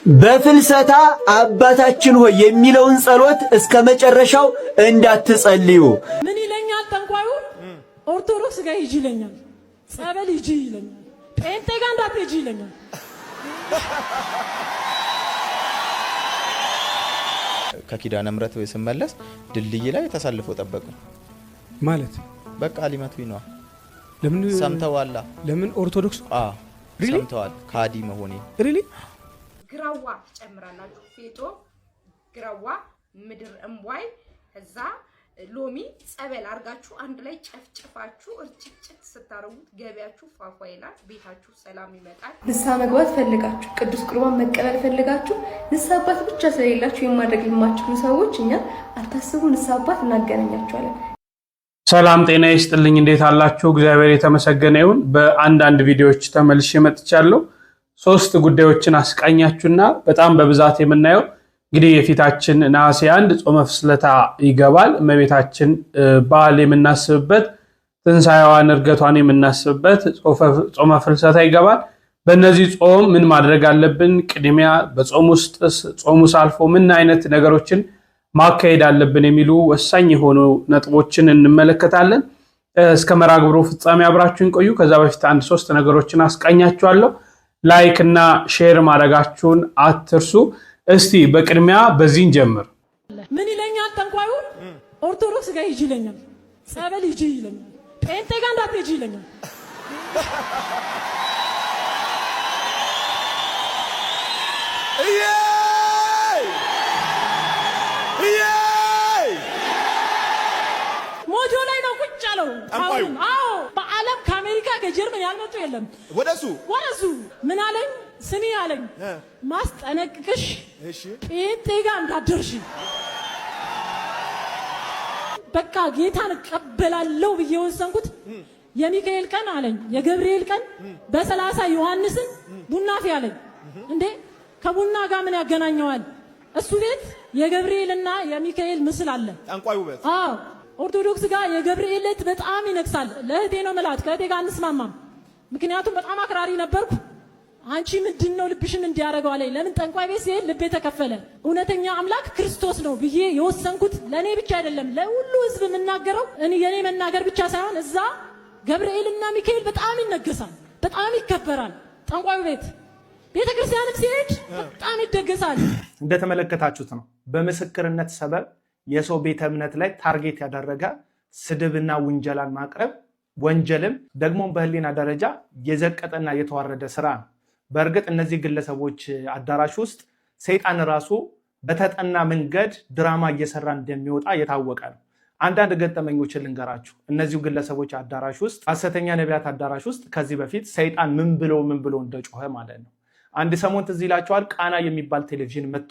በፍልሰታ አባታችን ሆይ የሚለውን ጸሎት እስከ መጨረሻው እንዳትጸልዩ። ምን ይለኛል ጠንቋዩ? ኦርቶዶክስ ጋር ሂጂ ይለኛል፣ ጸበል ሂጂ ይለኛል፣ ጴንጤ ጋር እንዳትሄጂ ይለኛል። ከኪዳነ ምሕረት ወይ ስመለስ ድልድይ ላይ ተሰልፎ ጠበቁ ማለት በቃ ሊመቱኝ ነው። ለምን ሰምተዋላ? ለምን ኦርቶዶክስ ሰምተዋል ካዲ መሆኔ ሪሊ ግራዋ ጨምራላችሁ። ፌጦ ግራዋ ምድር እምዋይ ከዛ ሎሚ ጸበል አርጋችሁ አንድ ላይ ጨፍጨፋችሁ እርጭጭት ስታረጉት ገቢያችሁ ፏፏ ይላል፣ ቤታችሁ ሰላም ይመጣል። ንስሐ መግባት ፈልጋችሁ ቅዱስ ቁርባን መቀበል ፈልጋችሁ ንስሐ አባት ብቻ ስለሌላችሁ የማድረግ የማትችሉ ሰዎች እኛ አታስቡ፣ ንስሐ አባት እናገናኛችኋለን። ሰላም ጤና ይስጥልኝ። እንዴት አላችሁ? እግዚአብሔር የተመሰገነ ይሁን። በአንዳንድ ቪዲዮዎች ተመልሼ መጥቻለሁ። 3 ጉዳዮችን አስቃኛችሁና በጣም በብዛት የምናየው እንግዲህ የፊታችን ነሐሴ 1 ጾመ ፍልሰታ ይገባል። እመቤታችን በዓል የምናስብበት፣ ትንሣኤዋን እርገቷን የምናስብበት ጾመ ፍልሰታ ይገባል። በእነዚህ ጾም ምን ማድረግ አለብን? ቅድሚያ በጾም ውስጥ ጾሙ ሳልፎ ምን አይነት ነገሮችን ማካሄድ አለብን የሚሉ ወሳኝ የሆኑ ነጥቦችን እንመለከታለን። እስከ መርሐ ግብሩ ፍጻሜ አብራችሁን ቆዩ። ከዛ በፊት 1-3 ነገሮችን አስቃኛችኋለሁ። ላይክ እና ሼር ማድረጋችሁን አትርሱ። እስቲ በቅድሚያ በዚህን ጀምር። ምን ይለኛል ጠንቋዩ? ኦርቶዶክስ ጋር ሂጂ ይለኛል፣ ጸበል ሂጂ ይለኛል፣ ጴንጤ ጋር እንዳትሄጂ ይለኛል። ሞጆ ላይ ነው ቁጭ ያለው። አዎ በዓለም ከአሜሪካ ከጀርመን ያልመጡ የለም። ወደሱ ምን አለኝ? ስሚ አለኝ፣ ማስጠነቅቅሽ ጴንጤ ጋር እንዳትደርሺ። በቃ ጌታን እቀበላለሁ ብዬ ወሰንኩት። የሚካኤል ቀን አለኝ፣ የገብርኤል ቀን በ30 ዮሐንስን ቡና ፊ አለኝ። እንዴ ከቡና ጋር ምን ያገናኘዋል? እሱ ቤት የገብርኤልና የሚካኤል ምስል አለ። ጠንቋዩ ቤት አዎ ኦርቶዶክስ ጋር የገብርኤል ዕለት በጣም ይነክሳል። ለእህቴ ነው መላት፣ ከእህቴ ጋር አንስማማም። ምክንያቱም በጣም አክራሪ ነበርኩ። አንቺ ምንድነው ልብሽን እንዲያረጋው አለኝ። ለምን ጠንቋይ ቤት ሲሄድ ልቤ ተከፈለ። እውነተኛ አምላክ ክርስቶስ ነው ብዬ የወሰንኩት ለኔ ብቻ አይደለም፣ ለሁሉ ህዝብ የምናገረው የኔ መናገር ብቻ ሳይሆን እዛ ገብርኤልና ሚካኤል በጣም ይነገሳል፣ በጣም ይከበራል። ጠንቋዩ ቤተክርስቲያንም ሲሄድ በጣም ይደገሳል። እንደተመለከታችሁት ነው። በምስክርነት ሰበብ የሰው ቤተ እምነት ላይ ታርጌት ያደረገ ስድብና ውንጀላን ማቅረብ ወንጀልም ደግሞ በህሊና ደረጃ የዘቀጠና የተዋረደ ስራ ነው። በእርግጥ እነዚህ ግለሰቦች አዳራሽ ውስጥ ሰይጣን ራሱ በተጠና መንገድ ድራማ እየሰራ እንደሚወጣ የታወቀ ነው። አንዳንድ ገጠመኞችን ልንገራችሁ። እነዚሁ ግለሰቦች አዳራሽ ውስጥ ሐሰተኛ ነቢያት አዳራሽ ውስጥ ከዚህ በፊት ሰይጣን ምን ብሎ እንደጮኸ ማለት ነው። አንድ ሰሞን ትዝ ይላችኋል፣ ቃና የሚባል ቴሌቪዥን መጥቶ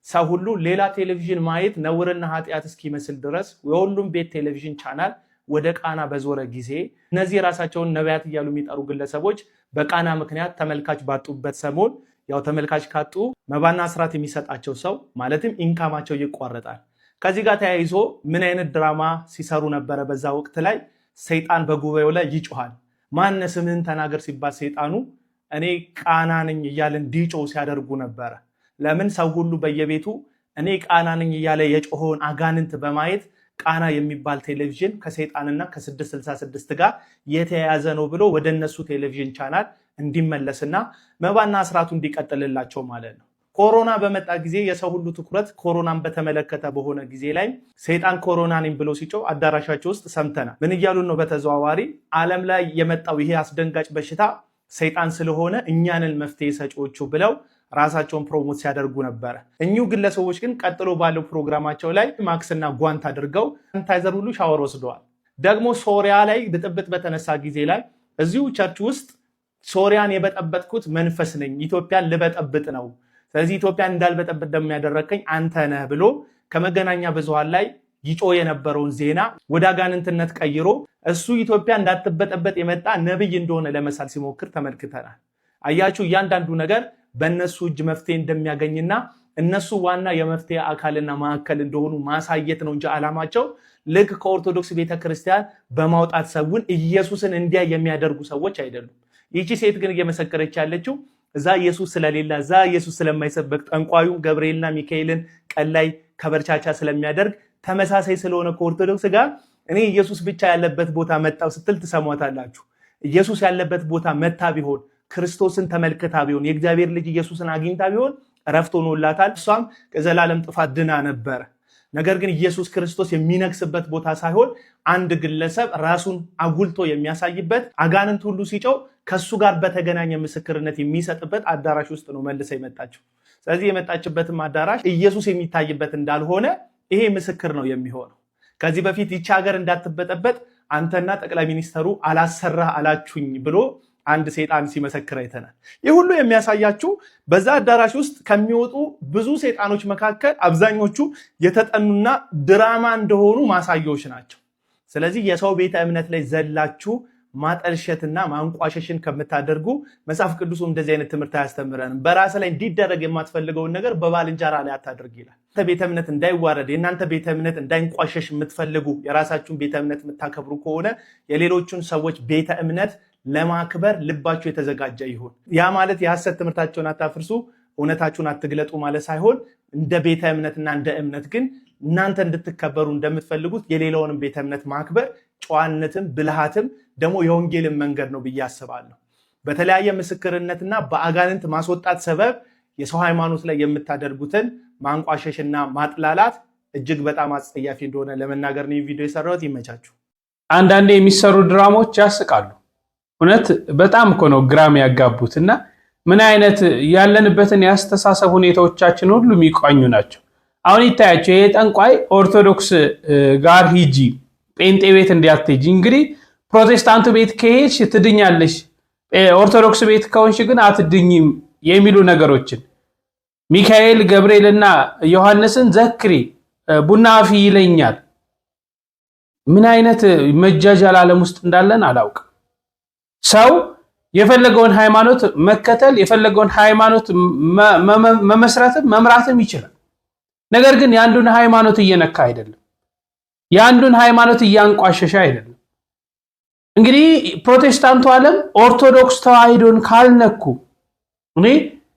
ሰው ሁሉ ሌላ ቴሌቪዥን ማየት ነውርና ኃጢአት እስኪመስል ድረስ የሁሉም ቤት ቴሌቪዥን ቻናል ወደ ቃና በዞረ ጊዜ እነዚህ ራሳቸውን ነቢያት እያሉ የሚጠሩ ግለሰቦች በቃና ምክንያት ተመልካች ባጡበት ሰሞን ያው ተመልካች ካጡ መባና አስራት የሚሰጣቸው ሰው ማለትም ኢንካማቸው ይቋረጣል። ከዚህ ጋር ተያይዞ ምን አይነት ድራማ ሲሰሩ ነበረ? በዛ ወቅት ላይ ሰይጣን በጉባኤው ላይ ይጮሃል። ማን ስምህን ተናገር ሲባል ሰይጣኑ እኔ ቃና ነኝ እያለ እንዲጮህ ሲያደርጉ ነበረ። ለምን? ሰው ሁሉ በየቤቱ እኔ ቃና ነኝ እያለ የጮኸውን አጋንንት በማየት ቃና የሚባል ቴሌቪዥን ከሰይጣንና ከ666 ጋር የተያያዘ ነው ብሎ ወደ እነሱ ቴሌቪዥን ቻናል እንዲመለስና መባና አስራቱ እንዲቀጥልላቸው ማለት ነው። ኮሮና በመጣ ጊዜ የሰው ሁሉ ትኩረት ኮሮናን በተመለከተ በሆነ ጊዜ ላይ ሰይጣን ኮሮና ነኝ ብሎ ሲጮህ አዳራሻቸው ውስጥ ሰምተናል። ምን እያሉን ነው? በተዘዋዋሪ ዓለም ላይ የመጣው ይሄ አስደንጋጭ በሽታ ሰይጣን ስለሆነ እኛንን መፍትሄ ሰጪዎቹ ብለው ራሳቸውን ፕሮሞት ሲያደርጉ ነበረ። እኚሁ ግለሰቦች ግን ቀጥሎ ባለው ፕሮግራማቸው ላይ ማክስና ጓንት አድርገው ሳኒታይዘር ሁሉ ሻወር ወስደዋል። ደግሞ ሶሪያ ላይ ብጥብጥ በተነሳ ጊዜ ላይ እዚሁ ቸርች ውስጥ ሶሪያን የበጠበጥኩት መንፈስ ነኝ፣ ኢትዮጵያን ልበጠብጥ ነው፣ ስለዚህ ኢትዮጵያን እንዳልበጠብጥ ደግሞ ያደረከኝ አንተ ነህ ብሎ ከመገናኛ ብዙሃን ላይ ይጮ የነበረውን ዜና ወደ አጋንንትነት ቀይሮ እሱ ኢትዮጵያ እንዳትበጠበጥ የመጣ ነብይ እንደሆነ ለመሳል ሲሞክር ተመልክተናል። አያችሁ፣ እያንዳንዱ ነገር በእነሱ እጅ መፍትሄ እንደሚያገኝና እነሱ ዋና የመፍትሄ አካልና ማዕከል እንደሆኑ ማሳየት ነው እንጂ ዓላማቸው ልክ ከኦርቶዶክስ ቤተክርስቲያን በማውጣት ሰውን ኢየሱስን እንዲያ የሚያደርጉ ሰዎች አይደሉም። ይቺ ሴት ግን እየመሰከረች ያለችው እዛ ኢየሱስ ስለሌለ እዛ ኢየሱስ ስለማይሰበክ ጠንቋዩ ገብርኤልና ሚካኤልን ቀን ላይ ከበርቻቻ ስለሚያደርግ ተመሳሳይ ስለሆነ ከኦርቶዶክስ ጋር እኔ ኢየሱስ ብቻ ያለበት ቦታ መጣው ስትል ትሰሟታላችሁ። ኢየሱስ ያለበት ቦታ መታ ቢሆን ክርስቶስን ተመልክታ ቢሆን የእግዚአብሔር ልጅ ኢየሱስን አግኝታ ቢሆን ረፍት ሆኖላታል። እሷም ከዘላለም ጥፋት ድና ነበር። ነገር ግን ኢየሱስ ክርስቶስ የሚነግስበት ቦታ ሳይሆን አንድ ግለሰብ ራሱን አጉልቶ የሚያሳይበት አጋንንት ሁሉ ሲጨው ከሱ ጋር በተገናኘ ምስክርነት የሚሰጥበት አዳራሽ ውስጥ ነው መልሰ የመጣችው። ስለዚህ የመጣችበትም አዳራሽ ኢየሱስ የሚታይበት እንዳልሆነ ይሄ ምስክር ነው የሚሆነው። ከዚህ በፊት ይቺ ሀገር እንዳትበጠበጥ አንተና ጠቅላይ ሚኒስተሩ አላሰራህ አላችሁኝ ብሎ አንድ ሰይጣን ሲመሰክር አይተናል። ይህ ሁሉ የሚያሳያችሁ በዛ አዳራሽ ውስጥ ከሚወጡ ብዙ ሰይጣኖች መካከል አብዛኞቹ የተጠኑና ድራማ እንደሆኑ ማሳያዎች ናቸው። ስለዚህ የሰው ቤተ እምነት ላይ ዘላችሁ ማጠልሸትና ማንቋሸሽን ከምታደርጉ መጽሐፍ ቅዱሱ እንደዚህ አይነት ትምህርት አያስተምረንም። በራስ ላይ እንዲደረግ የማትፈልገውን ነገር በባልንጀራ ላይ አታድርግ ይላል። ቤተ እምነት እንዳይዋረድ የእናንተ ቤተ እምነት እንዳይንቋሸሽ የምትፈልጉ የራሳችሁን ቤተ እምነት የምታከብሩ ከሆነ የሌሎቹን ሰዎች ቤተ እምነት ለማክበር ልባችሁ የተዘጋጀ ይሁን። ያ ማለት የሐሰት ትምህርታቸውን አታፍርሱ፣ እውነታችሁን አትግለጡ ማለት ሳይሆን እንደ ቤተ እምነትና እንደ እምነት ግን እናንተ እንድትከበሩ እንደምትፈልጉት የሌላውንም ቤተ እምነት ማክበር ጨዋነትም ብልሃትም ደግሞ የወንጌልን መንገድ ነው ብዬ አስባለሁ። በተለያየ ምስክርነትና በአጋንንት ማስወጣት ሰበብ የሰው ሃይማኖት ላይ የምታደርጉትን ማንቋሸሽና ማጥላላት እጅግ በጣም አጸያፊ እንደሆነ ለመናገር ነው ቪዲዮ የሰራሁት። ይመቻችሁ። አንዳንዴ የሚሰሩ ድራማዎች ያስቃሉ። እውነት በጣም እኮ ነው ግራም ያጋቡት እና ምን አይነት ያለንበትን የአስተሳሰብ ሁኔታዎቻችን ሁሉ የሚቋኙ ናቸው። አሁን ይታያቸው ይሄ ጠንቋይ ኦርቶዶክስ ጋር ሂጂ ጴንጤ ቤት እንዲያትሄጂ፣ እንግዲህ ፕሮቴስታንቱ ቤት ከሄድሽ ትድኛለሽ፣ ኦርቶዶክስ ቤት ከሆንሽ ግን አትድኝም የሚሉ ነገሮችን ሚካኤል ገብርኤልና ዮሐንስን ዘክሪ ቡና አፊ ይለኛል። ምን አይነት መጃጃል ዓለም ውስጥ እንዳለን አላውቅም። ሰው የፈለገውን ሃይማኖት መከተል የፈለገውን ሃይማኖት መመስረትም መምራትም ይችላል። ነገር ግን የአንዱን ሃይማኖት እየነካ አይደለም፣ የአንዱን ሃይማኖት እያንቋሸሸ አይደለም። እንግዲህ ፕሮቴስታንቱ ዓለም ኦርቶዶክስ ተዋሕዶን ካልነኩ እኔ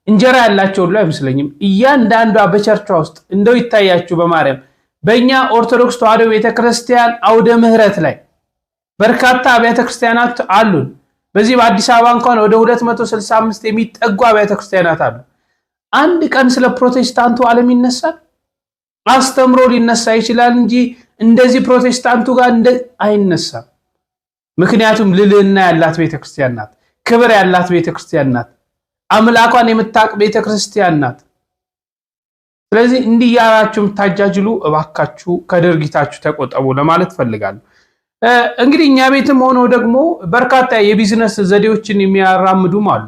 እንጀራ ያላቸው ሁሉ አይመስለኝም። እያንዳንዷ በቸርቿ ውስጥ እንደው ይታያችሁ በማርያም በእኛ ኦርቶዶክስ ተዋሕዶ ቤተክርስቲያን አውደ ምህረት ላይ በርካታ አብያተ ክርስቲያናት አሉን። በዚህ በአዲስ አበባ እንኳን ወደ 265 የሚጠጉ አብያተ ክርስቲያናት አሉ። አንድ ቀን ስለ ፕሮቴስታንቱ ዓለም ይነሳል? አስተምሮ ሊነሳ ይችላል እንጂ እንደዚህ ፕሮቴስታንቱ ጋር አይነሳም። ምክንያቱም ልዕልና ያላት ቤተክርስቲያን ናት፣ ክብር ያላት ቤተክርስቲያን ናት፣ አምላኳን የምታውቅ ቤተክርስቲያን ናት። ስለዚህ እንዲህ ያላችሁ የምታጃጅሉ እባካችሁ ከድርጊታችሁ ተቆጠቡ ለማለት ፈልጋለሁ። እንግዲህ እኛ ቤትም ሆነው ደግሞ በርካታ የቢዝነስ ዘዴዎችን የሚያራምዱም አሉ።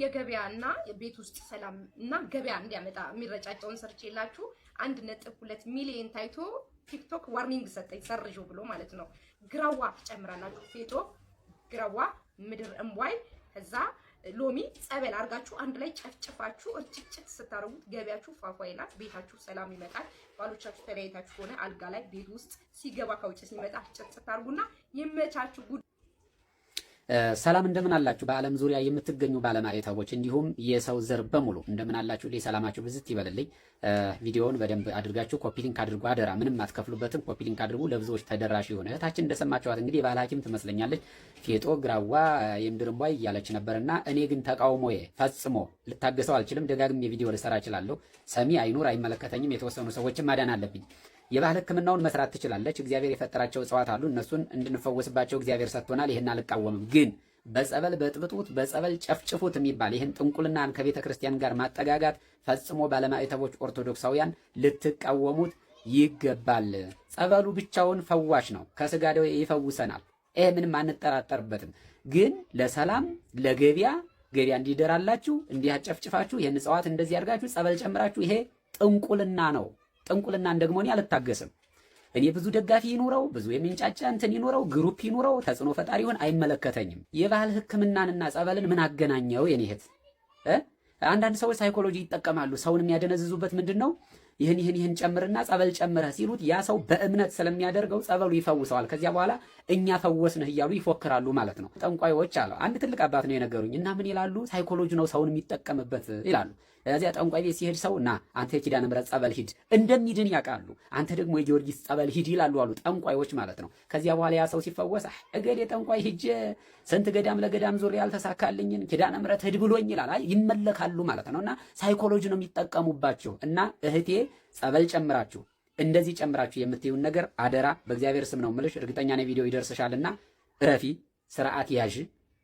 የገበያና የቤት ውስጥ ሰላም እና ገበያ እንዲያመጣ የሚረጫቸውን ሰርች የላችሁ 1.2 ሚሊዮን ታይቶ ቲክቶክ ዋርኒንግ ሰጠኝ ሰርጆ ብሎ ማለት ነው። ግራዋ ትጨምራላችሁ፣ ፌጦ፣ ግራዋ፣ ምድር እምቧይ ከዛ ሎሚ ጸበል አርጋችሁ አንድ ላይ ጨፍጭፋችሁ እርጭጭት ስታረጉት ገበያችሁ ፏፏ ይላል፣ ቤታችሁ ሰላም ይመጣል። ባሎቻችሁ ተለያይታችሁ ሆነ አልጋ ላይ ቤት ውስጥ ሲገባ ከውጭ ሲመጣ ጭጭት አርጉና ይመቻችሁ። ሰላም እንደምን አላችሁ? በዓለም ዙሪያ የምትገኙ ባለማዕተቦች እንዲሁም የሰው ዘር በሙሉ እንደምን አላችሁ? ሰላማችሁ ብዝት ይበልልኝ። ቪዲዮውን በደንብ አድርጋችሁ ኮፒ ሊንክ አድርጉ፣ አደራ ምንም አትከፍሉበትም። ኮፒ ሊንክ አድርጉ፣ ለብዙዎች ተደራሽ ይሆን። እህታችን እንደሰማችኋት እንግዲህ የባህል ሐኪም ትመስለኛለች። ፌጦ ግራዋ የምድር እምቧይ እያለች ነበርና እኔ ግን ተቃውሞዬ ፈጽሞ ልታገሰው አልችልም። ደጋግሜ ቪዲዮ ልሰራ እችላለሁ። ሰሚ አይኑር አይመለከተኝም። የተወሰኑ ሰዎችን ማዳን አለብኝ። የባህል ሕክምናውን መስራት ትችላለች። እግዚአብሔር የፈጠራቸው እጽዋት አሉ። እነሱን እንድንፈወስባቸው እግዚአብሔር ሰጥቶናል። ይሄን አልቃወምም። ግን በጸበል በጥብጡት በጸበል ጨፍጭፉት የሚባል ይሄን ጥንቁልናን ከቤተ ክርስቲያን ጋር ማጠጋጋት ፈጽሞ ባለማዕተቦች ኦርቶዶክሳውያን ልትቃወሙት ይገባል። ጸበሉ ብቻውን ፈዋሽ ነው፣ ከስጋ ደዌ ይፈውሰናል። ይሄ ምንም አንጠራጠርበትም። ግን ለሰላም ለገበያ እንዲደራላችሁ እንዲህ አጨፍጭፋችሁ ይሄን እጽዋት እንደዚህ አድርጋችሁ ጸበል ጨምራችሁ ይሄ ጥንቁልና ነው። ጥንቁልናን ደግሞ እኔ አልታገስም። እኔ ብዙ ደጋፊ ይኑረው ብዙ የሚንጫጫ እንትን ይኑረው ግሩፕ ይኑረው ተጽዕኖ ፈጣሪ ይሁን አይመለከተኝም። የባህል ሕክምናንና ጸበልን ምን አገናኘው? የኔ እህት አንዳንድ ሰዎች ሳይኮሎጂ ይጠቀማሉ። ሰውን የሚያደነዝዙበት ምንድነው? ይህን ጨምርና ጸበል ጨምረህ ሲሉት ያ ሰው በእምነት ስለሚያደርገው ጸበሉ ይፈውሰዋል። ከዚያ በኋላ እኛ ፈወስንህ እያሉ ይፎክራሉ ማለት ነው። ጠንቋዮች አለ አንድ ትልቅ አባት ነው የነገሩኝ እና ምን ይላሉ? ሳይኮሎጂ ነው ሰውን የሚጠቀምበት ይላሉ። እዚያ ጠንቋይ ቤት ሲሄድ ሰው እና አንተ የኪዳነ ምሕረት ጸበል ሂድ እንደሚድን ያውቃሉ። አንተ ደግሞ የጊዮርጊስ ጸበል ሂድ ይላሉ አሉ ጠንቋዮች ማለት ነው። ከዚያ በኋላ ያ ሰው ሲፈወስ እገሌ ጠንቋይ ሂጄ ስንት ገዳም ለገዳም ዙሪያ ያልተሳካልኝን ኪዳነ ምሕረት ሂድ ብሎኝ ይላል። ይመለካሉ ማለት ነውና ሳይኮሎጂ ነው የሚጠቀሙባቸው። እና እህቴ ጸበል ጨምራችሁ እንደዚህ ጨምራችሁ የምትዩን ነገር አደራ በእግዚአብሔር ስም ነው የምልሽ። እርግጠኛ ነኝ ቪዲዮ ይደርስሻልና እረፊ፣ ስርዓት ያዥ።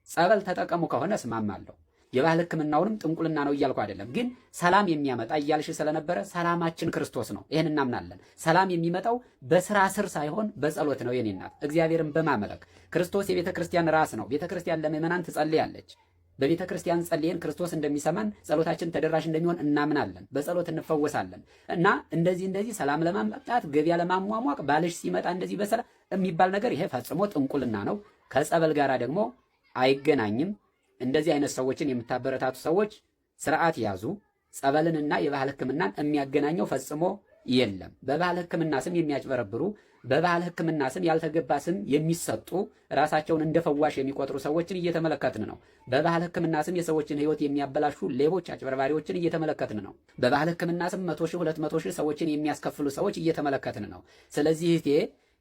ጸበል ተጠቀሙ ከሆነ እስማማለሁ። የባህል ሕክምናውንም ጥንቁልና ነው እያልኩ አይደለም። ግን ሰላም የሚያመጣ እያልሽ ስለነበረ ሰላማችን ክርስቶስ ነው። ይሄን እናምናለን። ሰላም የሚመጣው በስራ ስር ሳይሆን በጸሎት ነው። የኔ እናት እግዚአብሔርን በማመለክ ክርስቶስ የቤተ ክርስቲያን ራስ ነው። ቤተ ክርስቲያን ለምእመናን ትጸልያለች። በቤተ ክርስቲያን ጸልየን ክርስቶስ እንደሚሰማን ጸሎታችን ተደራሽ እንደሚሆን እናምናለን። በጸሎት እንፈወሳለን። እና እንደዚህ ሰላም ለማምጣት ገበያ ለማሟሟቅ ባልሽ ሲመጣ እንደዚህ በሰላም የሚባል ነገር ይሄ ፈጽሞ ጥንቁልና ነው። ከጸበል ጋራ ደግሞ አይገናኝም። እንደዚህ አይነት ሰዎችን የምታበረታቱ ሰዎች ስርዓት ያዙ። ጸበልንና የባህል ሕክምናን የሚያገናኘው ፈጽሞ የለም። በባህል ሕክምና ስም የሚያጭበረብሩ፣ በባህል ሕክምና ስም ያልተገባ ስም የሚሰጡ ራሳቸውን እንደ ፈዋሽ የሚቆጥሩ ሰዎችን እየተመለከትን ነው። በባህል ሕክምና ስም የሰዎችን ሕይወት የሚያበላሹ ሌቦች፣ አጭበርባሪዎችን እየተመለከትን ነው። በባህል ሕክምና ስም 100,000 200,000 ሰዎችን የሚያስከፍሉ ሰዎች እየተመለከትን ነው። ስለዚህ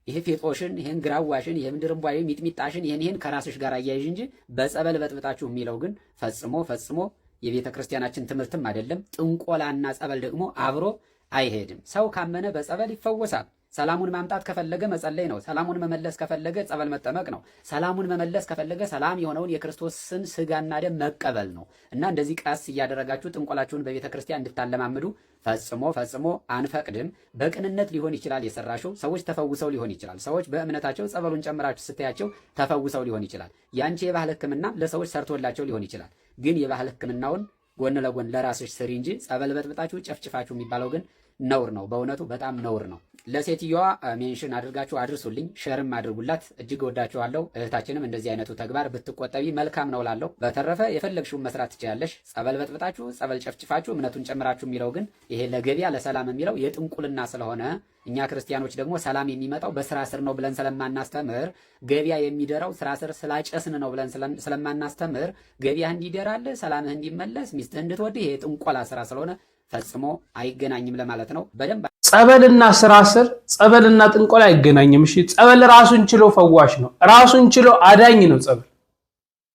ይሄ ፌጦሽን፣ ይሄን ግራዋሽን፣ የምድር እንቧይ ሚጥሚጣሽን ይሄን ከራስሽ ጋር አያይዥ እንጂ በጸበል በጥብጣችሁ የሚለው ግን ፈጽሞ የቤተ ክርስቲያናችን ትምህርትም አይደለም። ጥንቆላና ጸበል ደግሞ አብሮ አይሄድም። ሰው ካመነ በጸበል ይፈወሳል። ሰላሙን ማምጣት ከፈለገ መጸለይ ነው። ሰላሙን መመለስ ከፈለገ ጸበል መጠመቅ ነው። ሰላሙን መመለስ ከፈለገ ሰላም የሆነውን የክርስቶስን ስጋና ደም መቀበል ነው። እና እንደዚህ ቀስ እያደረጋችሁ ጥንቆላችሁን በቤተ ክርስቲያን እንድታለማምዱ ፈጽሞ አንፈቅድም። በቅንነት ሊሆን ይችላል የሰራሽው። ሰዎች ተፈውሰው ሊሆን ይችላል። ሰዎች በእምነታቸው ጸበሉን ጨምራችሁ ስታያቸው ተፈውሰው ሊሆን ይችላል። ያንቺ የባህል ሕክምና ለሰዎች ሰርቶላቸው ሊሆን ይችላል። ግን የባህል ሕክምናውን ጎን ለጎን ለራስሽ ስሪ እንጂ ጸበል በጥብጣችሁ ጨፍጭፋችሁ የሚባለው ግን ነውር ነው። በእውነቱ በጣም ነውር ነው። ለሴትዮዋ ሜንሽን አድርጋችሁ አድርሱልኝ፣ ሼርም አድርጉላት። እጅግ ወዳችኋለሁ። እህታችንም እንደዚህ አይነቱ ተግባር ብትቆጠቢ መልካም ነው ላለሁ። በተረፈ የፈለግሽውን መስራት ትችላለሽ። ጸበል በጥብጣችሁ፣ ጸበል ጨፍጭፋችሁ፣ እምነቱን ጨምራችሁ የሚለው ግን ይሄ ለገበያ ለሰላም የሚለው የጥንቁልና ስለሆነ እኛ ክርስቲያኖች ደግሞ ሰላም የሚመጣው በስራ ስር ነው ብለን ስለማናስተምር፣ ገበያ የሚደራው ስራ ስር ስላጨስን ነው ብለን ስለማናስተምር፣ ገበያ እንዲደራል፣ ሰላምህ እንዲመለስ፣ ሚስትህ እንድትወድ ይሄ የጥንቆላ ስራ ስለሆነ ፈጽሞ አይገናኝም ለማለት ነው። በደንብ ጸበልና ስራ ስር፣ ጸበልና ጥንቆላ አይገናኝም። እሺ ጸበል ራሱን ችሎ ፈዋሽ ነው። ራሱን ችሎ አዳኝ ነው። ጸበል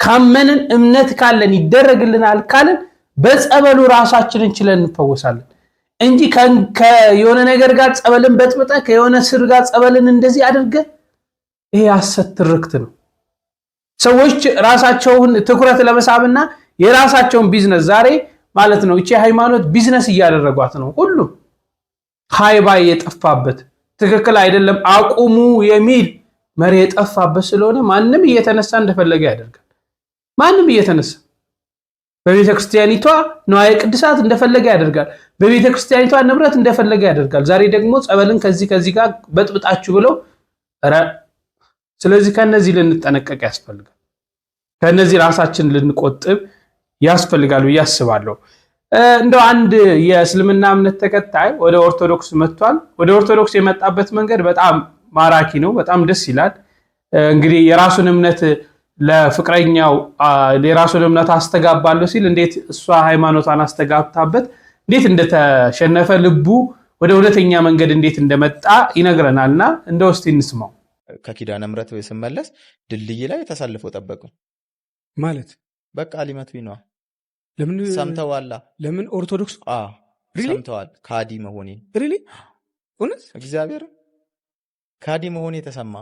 ካመንን እምነት ካለን ይደረግልናል ካለን በጸበሉ ራሳችንን ችለን እንፈወሳለን እንጂ ከየሆነ ነገር ጋር ጸበልን በጥብጠ ከየሆነ ስር ጋር ጸበልን እንደዚህ አድርገ ይሄ ሐሰት ትርክት ነው። ሰዎች ራሳቸውን ትኩረት ለመሳብና የራሳቸውን ቢዝነስ ዛሬ ማለት ነው እቺ ሃይማኖት ቢዝነስ እያደረጓት ነው። ሁሉም ሃይባይ የጠፋበት ትክክል አይደለም አቁሙ የሚል መሪ የጠፋበት ስለሆነ ማንም እየተነሳ እንደፈለገ ያደርጋል። ማንም እየተነሳ በቤተ ክርስቲያኒቷ ንዋየ ቅድሳት እንደፈለገ ያደርጋል። በቤተ ክርስቲያኒቷ ንብረት እንደፈለገ ያደርጋል። ዛሬ ደግሞ ጸበልን ከዚህ ጋር በጥብጣችሁ ብለው ስለዚህ ከነዚህ ልንጠነቀቅ ያስፈልጋል። ከነዚህ ራሳችን ልንቆጥብ ያስፈልጋል ብዬ አስባለሁ። እንደው አንድ የእስልምና እምነት ተከታይ ወደ ኦርቶዶክስ መጥቷል። ወደ ኦርቶዶክስ የመጣበት መንገድ በጣም ማራኪ ነው፣ በጣም ደስ ይላል። እንግዲህ የራሱን እምነት ለፍቅረኛው የራሱን እምነት አስተጋባለሁ ሲል እንዴት እሷ ሃይማኖቷን አስተጋብታበት እንዴት እንደተሸነፈ ልቡ ወደ እውነተኛ መንገድ እንዴት እንደመጣ ይነግረናልና እንደው እስቲ እንስማው። ከኪዳነ ምሕረት ስመለስ ድልድይ ላይ ተሰልፎ ጠበቁኝ ማለት በቃ ሊመቱኝ ነው። ለምን ሰምተዋላ? ለምን ኦርቶዶክስ ሰምተዋል ካዲ መሆኔ ሪሊ እውነት እግዚአብሔር ካዲ መሆኔ ተሰማ።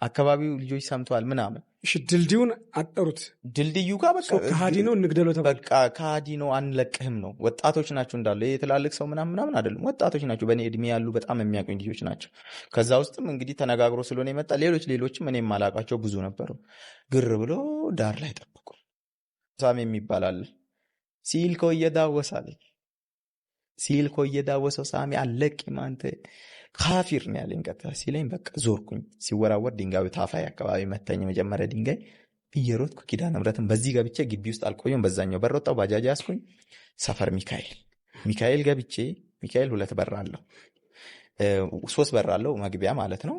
አካባቢው ልጆች ሰምተዋል ምናምን። እሺ ድልድዩን አጠሩት። ድልድዩ ጋር በቃ ካዲ ነው እንግደለው ተባለ። በቃ ካዲ ነው አንለቅህም ነው። ወጣቶች ናቸው እንዳለ የትላልቅ ሰው ምናምን አይደለም። ወጣቶች ናቸው፣ በእኔ እድሜ ያሉ በጣም የሚያውቁኝ ልጆች ናቸው። ከዛ ውስጥም እንግዲህ ተነጋግሮ ስለሆነ የመጣ ሌሎችም እኔ የማላውቃቸው ብዙ ነበሩ። ግር ብሎ ዳር ላይ ጠበቁ። ሳሜ የሚባል አለ ሲል ኮ እየዳወሰው ሳሜ አለቅም አንተ ካፊር ነው ያለኝ። ቀጥታ ሲለኝ በቃ ዞርኩኝ። ሲወራወር ድንጋዩ ታፋይ አካባቢ መታኝ። መጀመሪያ ድንጋይ እየሮጥኩ ኪዳነ ምሕረትን በዚህ ገብቼ ግቢ ውስጥ አልቆየም። በዛኛው በር ወጣሁ፣ ባጃጅ ያስኩኝ፣ ሰፈር ሚካኤል ገብቼ ሚካኤል 2 በር አለው 3 በር አለው መግቢያ ማለት ነው።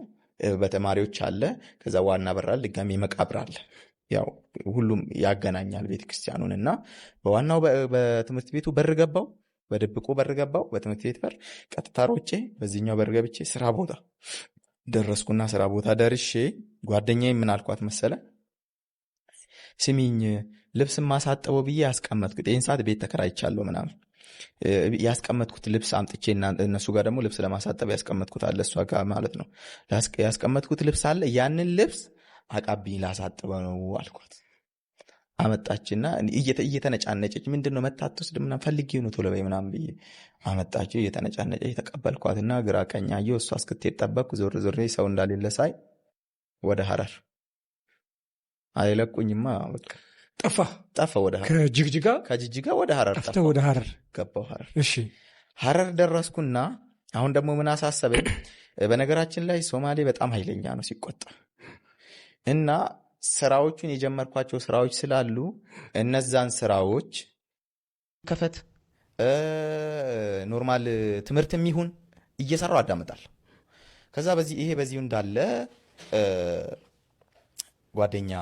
በተማሪዎች አለ፣ ከዛ ዋና በር አለ፣ ድጋሜ መቃብር አለ። ያው ሁሉም ያገናኛል ቤተክርስቲያኑን እና በዋናው በትምህርት ቤቱ በር ገባው፣ በድብቁ በር ገባው፣ በትምህርት ቤት በር ቀጥታ ሮጬ በዚህኛው በር ገብቼ ስራ ቦታ ደረስኩና ስራ ቦታ ደርሼ ጓደኛዬ ምን አልኳት መሰለ፣ ስሚኝ ልብስ ማሳጠበው ብዬ ያስቀመጥኩት ይህን ሰዓት ቤት ተከራይቻለሁ ምናምን ያስቀመጥኩት ልብስ አምጥቼ እነሱ ጋር ደግሞ ልብስ ለማሳጠብ ያስቀመጥኩት አለ፣ እሷ ጋር ማለት ነው። ያስቀመጥኩት ልብስ አለ፣ ያንን ልብስ አቃብኝ ላሳጥበው ነው አልኳት። አመጣችና እየተነጫነጨች ምንድን ነው መታት ወስድ ምናምን ፈልጌው ነው ቶሎ በይ ምናምን ብዬ አመጣችው። እየተነጫነጨች የተቀበልኳትና ግራ ቀኝ አየሁ። እሷ እስክትሄድ ጠበቅኩ። ዞሬ ሰው እንዳሌለ ሳይ ወደ ሐረር አይለቁኝማ፣ በቃ ጠፋ ወደ ሐረር። ከጅጅጋ ወደ ሐረር ጠፋ። ወደ ሐረር ገባሁ። ሐረር እሺ፣ ሐረር ደረስኩና አሁን ደግሞ ምን አሳሰበኝ፣ በነገራችን ላይ ሶማሌ በጣም ኃይለኛ ነው ሲቆጣ እና ስራዎቹን የጀመርኳቸው ስራዎች ስላሉ እነዛን ስራዎች ከፈት ኖርማል ትምህርትም ይሁን እየሰራው አዳምጣለሁ። ከዛ በዚሁ እንዳለ ጓደኛ